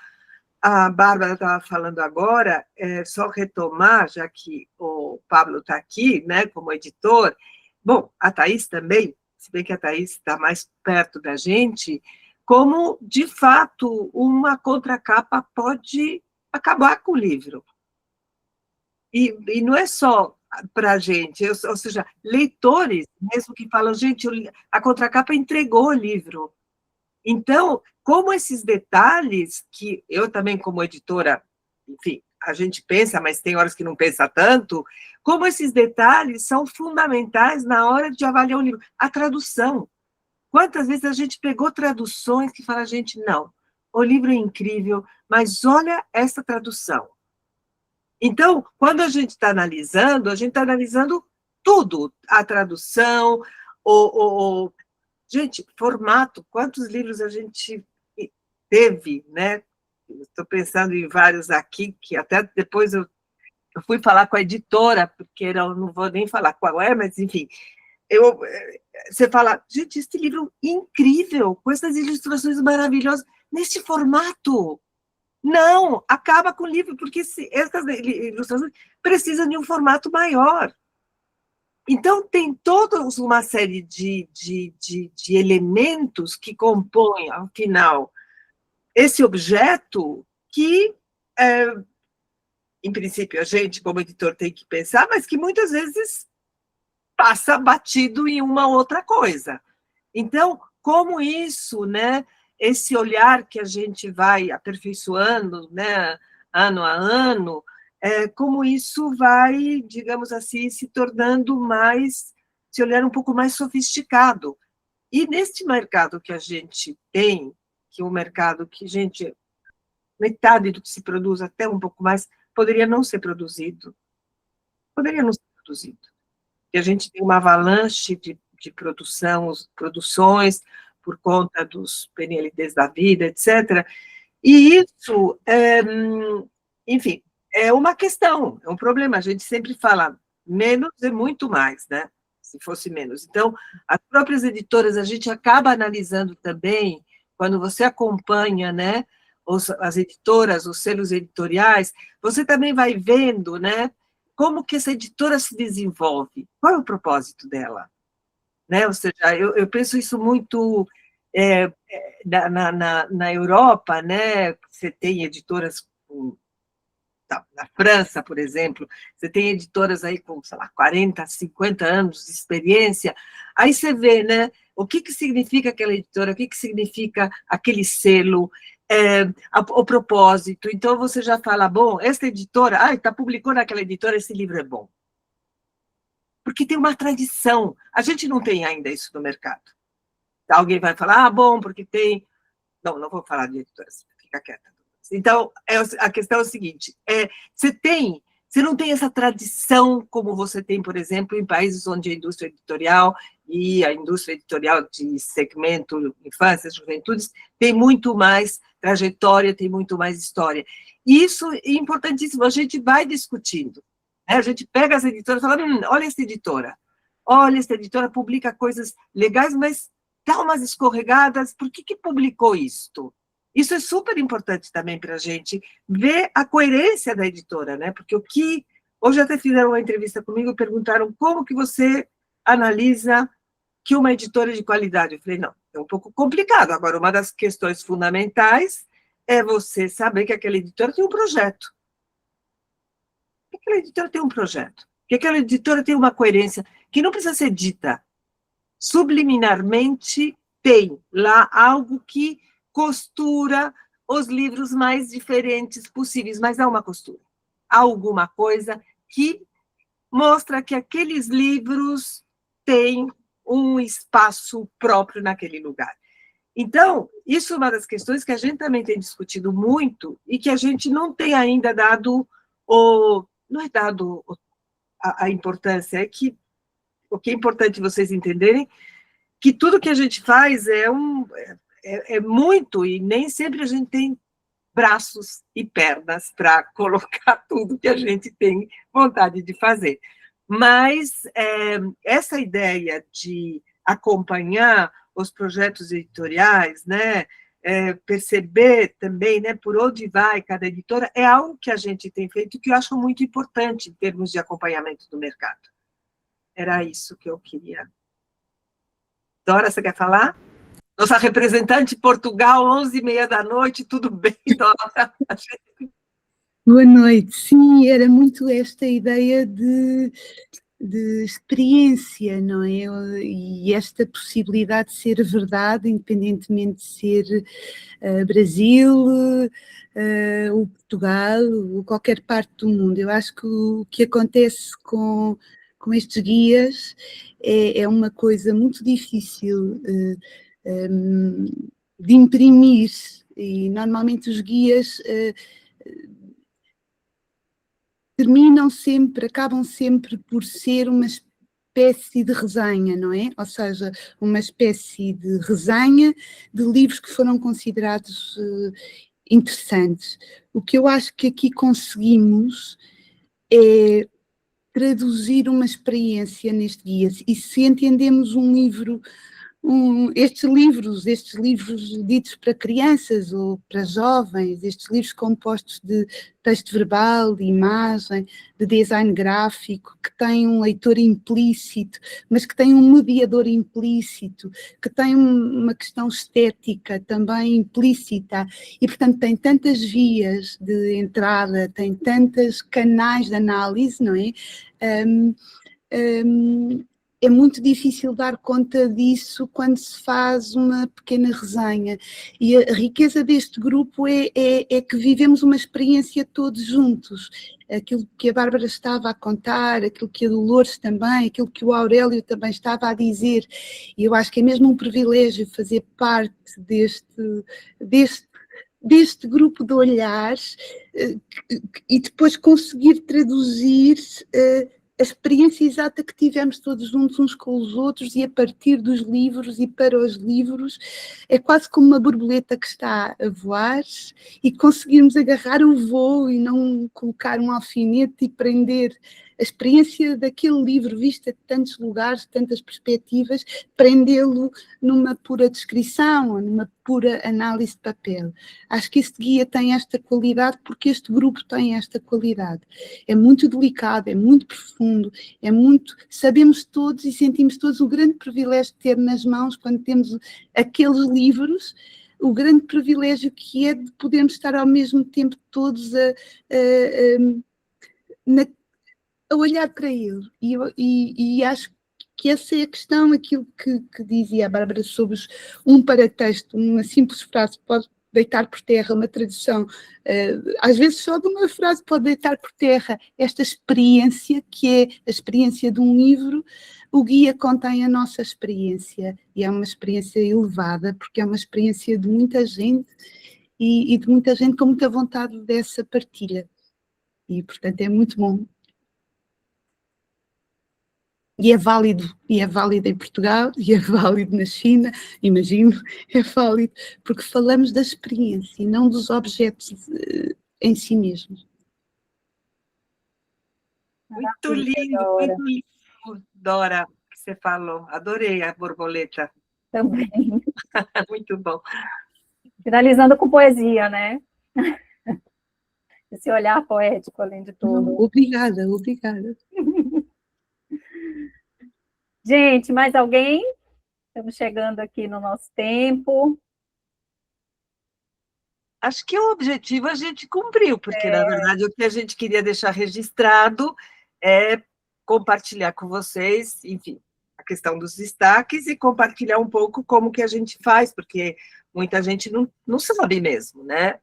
Bárbara estava falando agora, só retomar, já que o Pablo está aqui, né, como editor, bom, a Thaís também, se bem que a Thaís está mais perto da gente, como, de fato, uma contracapa pode acabar com o livro. E não é só para a gente, ou seja, leitores mesmo que falam, gente, a contracapa entregou o livro. Então, como esses detalhes, que eu também, como editora, enfim, a gente pensa, mas tem horas que não pensa tanto, como esses detalhes são fundamentais na hora de avaliar o livro. A tradução. Quantas vezes a gente pegou traduções que fala, gente, não, o livro é incrível, mas olha essa tradução. Então, quando a gente está analisando tudo, a tradução, gente, formato, quantos livros a gente teve, né? Estou pensando em vários aqui, que até depois eu fui falar com a editora, porque eu não vou nem falar qual é, mas, enfim, você fala, gente, este livro incrível, com essas ilustrações maravilhosas, neste formato. Não, acaba com o livro, porque essas ilustrações precisam de um formato maior. Então, tem toda uma série de elementos que compõem, ao final, esse objeto que, em princípio, a gente, como editor, tem que pensar, mas que muitas vezes passa batido em uma outra coisa. Então, como isso, né, esse olhar que a gente vai aperfeiçoando, né, ano a ano, como isso vai, digamos assim, se tornando mais, se olhar um pouco mais sofisticado. E neste mercado que a gente tem, que é um mercado que, gente, metade do que se produz, até um pouco mais, poderia não ser produzido. Poderia não ser produzido. E a gente tem uma avalanche de produções, por conta dos PNLDs da vida, etc. E isso, enfim, é uma questão, é um problema. A gente sempre fala, menos é muito mais, né? Se fosse menos. Então, as próprias editoras, a gente acaba analisando também, quando você acompanha, né, as editoras, os selos editoriais, você também vai vendo, né, como que essa editora se desenvolve, qual é o propósito dela, né? Ou seja, eu penso isso muito na Europa, né? Você tem editoras na França, por exemplo, você tem editoras aí com, sei lá, 40, 50 anos de experiência, aí você vê, né, o que significa aquela editora, o que significa aquele selo, o propósito. Então, você já fala, bom, esta editora, publicou naquela editora, esse livro é bom. Porque tem uma tradição. A gente não tem ainda isso no mercado. Alguém vai falar, bom, porque tem... Não vou falar de editoras, fica quieta. Então, a questão é o seguinte, você não tem essa tradição como você tem, por exemplo, em países onde a indústria editorial e a indústria editorial de segmento infância, juventudes, tem muito mais trajetória, tem muito mais história. E isso é importantíssimo, a gente vai discutindo. Né? A gente pega as editoras e fala, olha essa editora publica coisas legais, mas dá umas escorregadas, por que publicou isto? Isso é super importante também para a gente ver a coerência da editora, né? Porque hoje até fizeram uma entrevista comigo e perguntaram como que você analisa que uma editora de qualidade. Eu falei, não, é um pouco complicado. Agora, uma das questões fundamentais é você saber que aquela editora tem um projeto. Que aquela editora tem um projeto. Que aquela editora tem uma coerência que não precisa ser dita. Subliminarmente tem lá algo que costura os livros mais diferentes possíveis, mas há uma costura. Há alguma coisa que mostra que aqueles livros têm um espaço próprio naquele lugar. Então, isso é uma das questões que a gente também tem discutido muito e que a gente não tem ainda dado a importância, é que o que é importante vocês entenderem que tudo que a gente faz é muito, e nem sempre a gente tem braços e pernas para colocar tudo que a gente tem vontade de fazer. Mas essa ideia de acompanhar os projetos editoriais, né, perceber também, né, por onde vai cada editora, é algo que a gente tem feito que eu acho muito importante em termos de acompanhamento do mercado. Era isso que eu queria. Dora, você quer falar? Nossa representante Portugal, 11h30 da noite, tudo bem, Dora? Boa noite. Sim, era muito esta ideia de experiência, não é? E esta possibilidade de ser verdade, independentemente de ser Brasil, ou Portugal, ou qualquer parte do mundo. Eu acho que o que acontece com estes guias é uma coisa muito difícil de imprimir, e normalmente os guias acabam sempre por ser uma espécie de resenha, não é? Ou seja, uma espécie de resenha de livros que foram considerados interessantes. O que eu acho que aqui conseguimos é traduzir uma experiência neste guia. E se entendemos um livro, estes livros ditos para crianças ou para jovens, estes livros compostos de texto verbal, de imagem, de design gráfico, que têm um leitor implícito, mas que têm um mediador implícito, que têm uma questão estética também implícita, e portanto tem tantas vias de entrada, tem tantos canais de análise, não é? É muito difícil dar conta disso quando se faz uma pequena resenha. E a riqueza deste grupo é que vivemos uma experiência todos juntos. Aquilo que a Bárbara estava a contar, aquilo que a Dolores também, aquilo que o Aurélio também estava a dizer. E eu acho que é mesmo um privilégio fazer parte deste grupo de olhares e depois conseguir traduzir a experiência exata que tivemos todos juntos uns com os outros, e a partir dos livros e para os livros, é quase como uma borboleta que está a voar, e conseguirmos agarrar o voo e não colocar um alfinete e prender a experiência daquele livro vista de tantos lugares, de tantas perspectivas, prendê-lo numa pura descrição ou numa pura análise de papel. Acho que este guia tem esta qualidade porque este grupo tem esta qualidade. É muito delicado, é muito profundo, é muito... Sabemos todos e sentimos todos o grande privilégio de ter nas mãos, quando temos aqueles livros, o grande privilégio que é de podermos estar ao mesmo tempo todos a olhar para ele. E acho que essa é a questão, aquilo que dizia a Bárbara sobre um paratexto, uma simples frase pode deitar por terra, uma tradução, às vezes só de uma frase pode deitar por terra esta experiência, que é a experiência de um livro. O guia contém a nossa experiência, e é uma experiência elevada, porque é uma experiência de muita gente, e de muita gente com muita vontade dessa partilha. E, portanto, é muito bom. E é válido em Portugal, e é válido na China, imagino, é válido, porque falamos da experiência e não dos objetos em si mesmos. Muito lindo, Dora, que você falou. Adorei a borboleta. Também. Muito bom. Finalizando com poesia, né? Esse olhar poético, além de tudo. Obrigada. Gente, mais alguém? Estamos chegando aqui no nosso tempo. Acho que o objetivo a gente cumpriu, porque, na verdade, o que a gente queria deixar registrado é compartilhar com vocês, enfim, a questão dos destaques e compartilhar um pouco como que a gente faz, porque muita gente não sabe mesmo, né?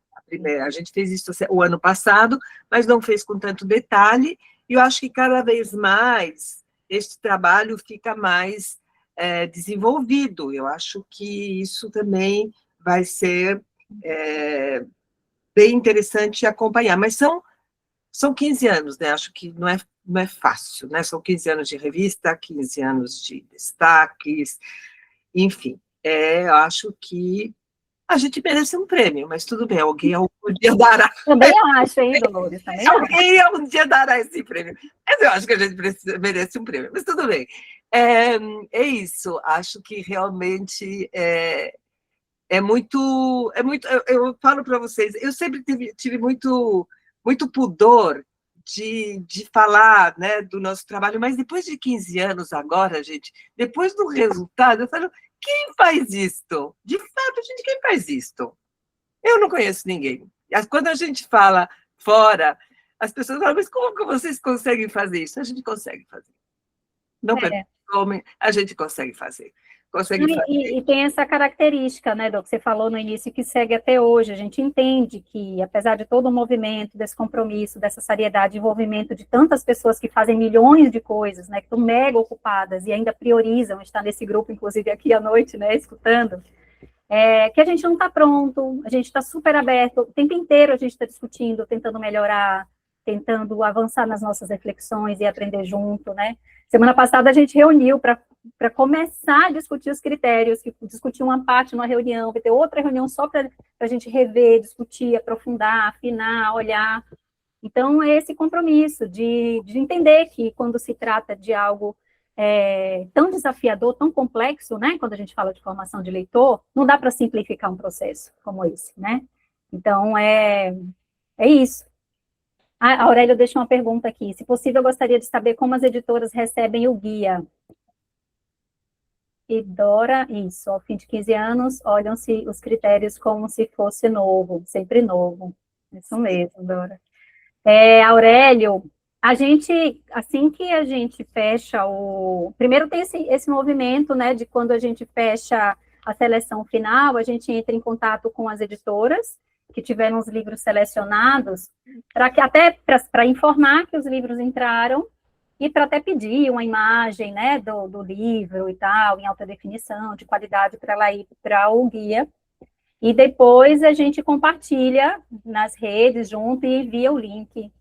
A gente fez isso o ano passado, mas não fez com tanto detalhe, e eu acho que cada vez mais este trabalho fica mais desenvolvido. Eu acho que isso também vai ser bem interessante acompanhar, mas são 15 anos, né? Acho que não é fácil, né? São 15 anos de revista, 15 anos de destaques, enfim, eu acho que a gente merece um prêmio, mas tudo bem, alguém algum dia dará. Também acho, hein, Dolores? Também alguém algum dia dará esse prêmio. Mas eu acho que a gente merece um prêmio, mas tudo bem. É isso, acho que realmente é muito. Eu falo para vocês, eu sempre tive muito pudor de falar, né, do nosso trabalho, mas depois de 15 anos agora, gente, depois do resultado, eu falo, quem faz isto? De fato, gente, quem faz isto? Eu não conheço ninguém. Quando a gente fala fora, as pessoas falam, mas como que vocês conseguem fazer isso? A gente consegue fazer. Não pergunte, a gente consegue fazer. E tem essa característica, né, do que você falou no início, que segue até hoje. A gente entende que, apesar de todo o movimento, desse compromisso, dessa seriedade, envolvimento de tantas pessoas que fazem milhões de coisas, né, que estão mega ocupadas e ainda priorizam estar nesse grupo, inclusive aqui à noite, né, escutando, que a gente não está pronto, a gente está super aberto, o tempo inteiro a gente está discutindo, tentando melhorar, tentando avançar nas nossas reflexões e aprender junto, né. Semana passada a gente reuniu para começar a discutir os critérios, discutir uma parte numa reunião, vai ter outra reunião só para a gente rever, discutir, aprofundar, afinar, olhar. Então, é esse compromisso de entender que quando se trata de algo tão desafiador, tão complexo, né, quando a gente fala de formação de leitor, não dá para simplificar um processo como esse, né? Então, é isso. A Aurélia deixa uma pergunta aqui. Se possível, eu gostaria de saber como as editoras recebem o guia. E Dora, isso, ao fim de 15 anos, olham-se os critérios como se fosse novo, sempre novo. Isso mesmo, Dora. Aurélio, a gente, assim que a gente fecha primeiro tem esse movimento, né, de quando a gente fecha a seleção final, a gente entra em contato com as editoras, que tiveram os livros selecionados, para informar que os livros entraram, e para até pedir uma imagem, né, do livro e tal, em alta definição, de qualidade, para ela ir para o guia, e depois a gente compartilha nas redes junto e envia o link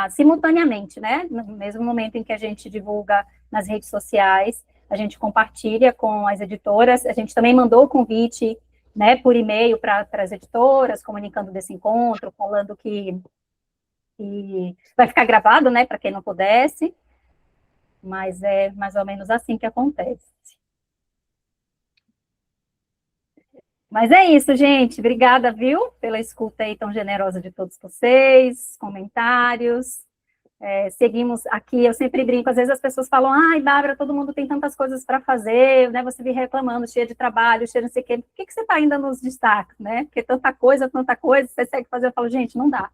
simultaneamente, né, no mesmo momento em que a gente divulga nas redes sociais, a gente compartilha com as editoras, a gente também mandou o convite, né, por e-mail para as editoras, comunicando desse encontro, falando que E vai ficar gravado, né, para quem não pudesse, mas é mais ou menos assim que acontece. Mas é isso, gente. Obrigada, viu, pela escuta aí tão generosa de todos vocês, comentários. Seguimos aqui, eu sempre brinco, às vezes as pessoas falam, ai, Bárbara, todo mundo tem tantas coisas para fazer, né, você vem reclamando, cheia de trabalho, cheia de não sei o quê, por que você está ainda nos destaques, né, porque tanta coisa, você segue fazer, eu falo, gente, não dá.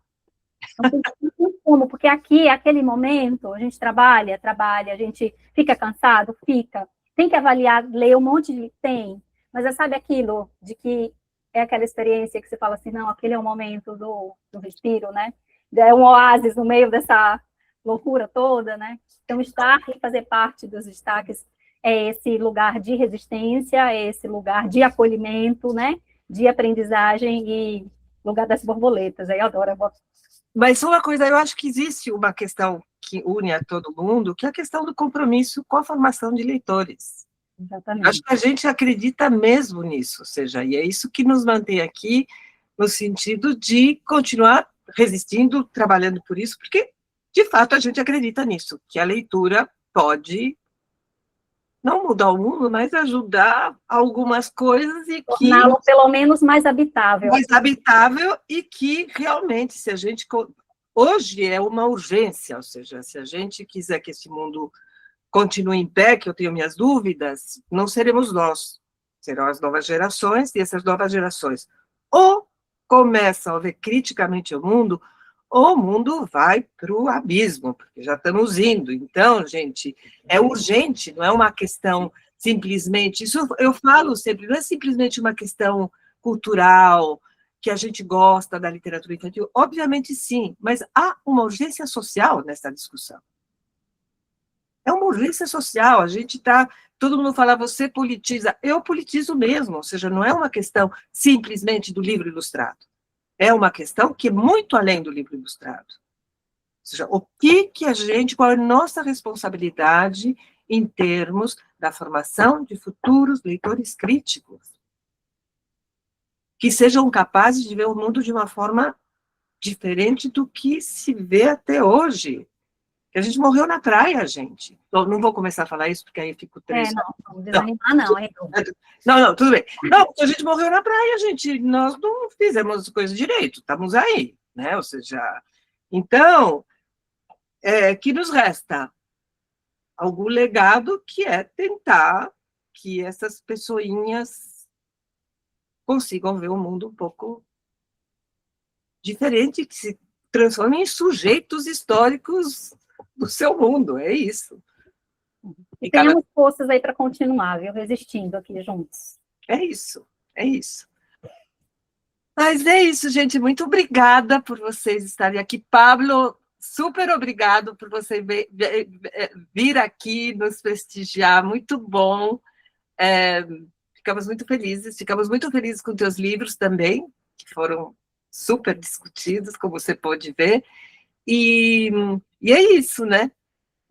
Não tem como, porque aqui, aquele momento, a gente trabalha, a gente fica cansado, tem que avaliar, ler um monte de, mas sabe aquilo de que é aquela experiência que você fala assim, não, aquele é o momento do respiro, né, é um oásis no meio dessa loucura toda, né? Então, estar e fazer parte dos destaques é esse lugar de resistência, é esse lugar de acolhimento, né? De aprendizagem e lugar das borboletas. Aí eu adoro. Mas uma coisa, eu acho que existe uma questão que une a todo mundo, que é a questão do compromisso com a formação de leitores. Exatamente. Acho que a gente acredita mesmo nisso, ou seja, e é isso que nos mantém aqui, no sentido de continuar resistindo, trabalhando por isso, porque de fato, a gente acredita nisso, que a leitura pode não mudar o mundo, mas ajudar algumas coisas e que... torná-lo, pelo menos, mais habitável. Mais habitável e que, realmente, se a gente... Hoje é uma urgência, ou seja, se a gente quiser que esse mundo continue em pé, que eu tenho minhas dúvidas, não seremos nós, serão as novas gerações, e essas novas gerações ou começam a ver criticamente o mundo vai para o abismo, porque já estamos indo. Então, gente, é urgente, não é uma questão simplesmente... Isso eu falo sempre, não é simplesmente uma questão cultural, que a gente gosta da literatura infantil. Obviamente, sim, mas há uma urgência social nessa discussão. É uma urgência social, a gente está... Todo mundo fala, você politiza. Eu politizo mesmo, ou seja, não é uma questão simplesmente do livro ilustrado. É uma questão que é muito além do livro ilustrado. Ou seja, qual é a nossa responsabilidade em termos da formação de futuros leitores críticos, que sejam capazes de ver o mundo de uma forma diferente do que se vê até hoje. Que a gente morreu na praia, gente. Não vou começar a falar isso, porque aí eu fico triste. Não desanimar, não. Não, tudo bem. Não, a gente morreu na praia, gente. Nós não fizemos as coisas direito, estamos aí, né? Ou seja, então, que nos resta? Algum legado que é tentar que essas pessoinhas consigam ver o mundo um pouco diferente, que se transformem em sujeitos históricos do seu mundo, é isso. E tenhamos forças aí para continuar, viu? Resistindo aqui juntos. É isso, é isso. Mas é isso, gente. Muito obrigada por vocês estarem aqui. Pablo, super obrigado por você vir aqui nos prestigiar. Muito bom. Ficamos muito felizes com teus livros também, que foram super discutidos, como você pôde ver. E é isso, né?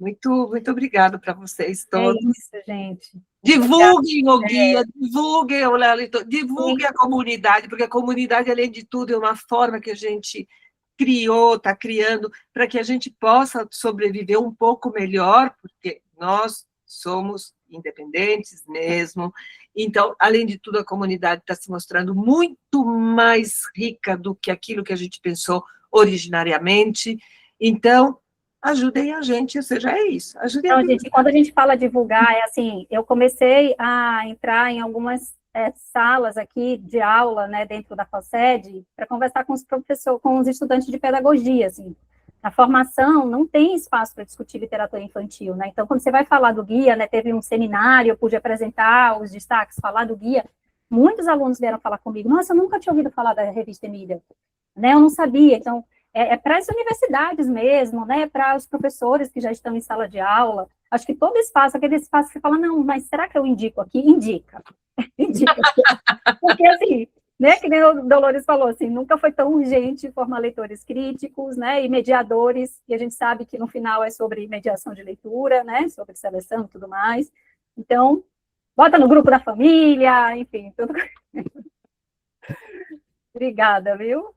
Muito obrigado para vocês todos. É isso, gente. Divulguem o guia, divulguem o leitor, divulguem a comunidade, porque a comunidade, além de tudo, é uma forma que a gente criou, está criando, para que a gente possa sobreviver um pouco melhor, porque nós somos independentes mesmo. Então, além de tudo, a comunidade está se mostrando muito mais rica do que aquilo que a gente pensou originariamente. Então, ajudem a gente, ou seja, é isso. Ajudem então, gente, quando a gente fala divulgar, é assim, eu comecei a entrar em algumas salas aqui de aula, né, dentro da FACED, para conversar com os professores, com os estudantes de pedagogia, assim. Na formação, não tem espaço para discutir literatura infantil, né? Então, quando você vai falar do guia, né, teve um seminário, eu pude apresentar os destaques, falar do guia, muitos alunos vieram falar comigo, nossa, eu nunca tinha ouvido falar da revista Emília, né, eu não sabia, então, para as universidades mesmo, né, para os professores que já estão em sala de aula, acho que todo espaço, aquele espaço que você fala, não, mas será que eu indico aqui? Indica, indica, porque assim, né, que nem o Dolores falou, assim, nunca foi tão urgente formar leitores críticos, né, e mediadores, e a gente sabe que no final é sobre mediação de leitura, né, sobre seleção e tudo mais, então, bota no grupo da família, enfim, tudo. Obrigada, viu?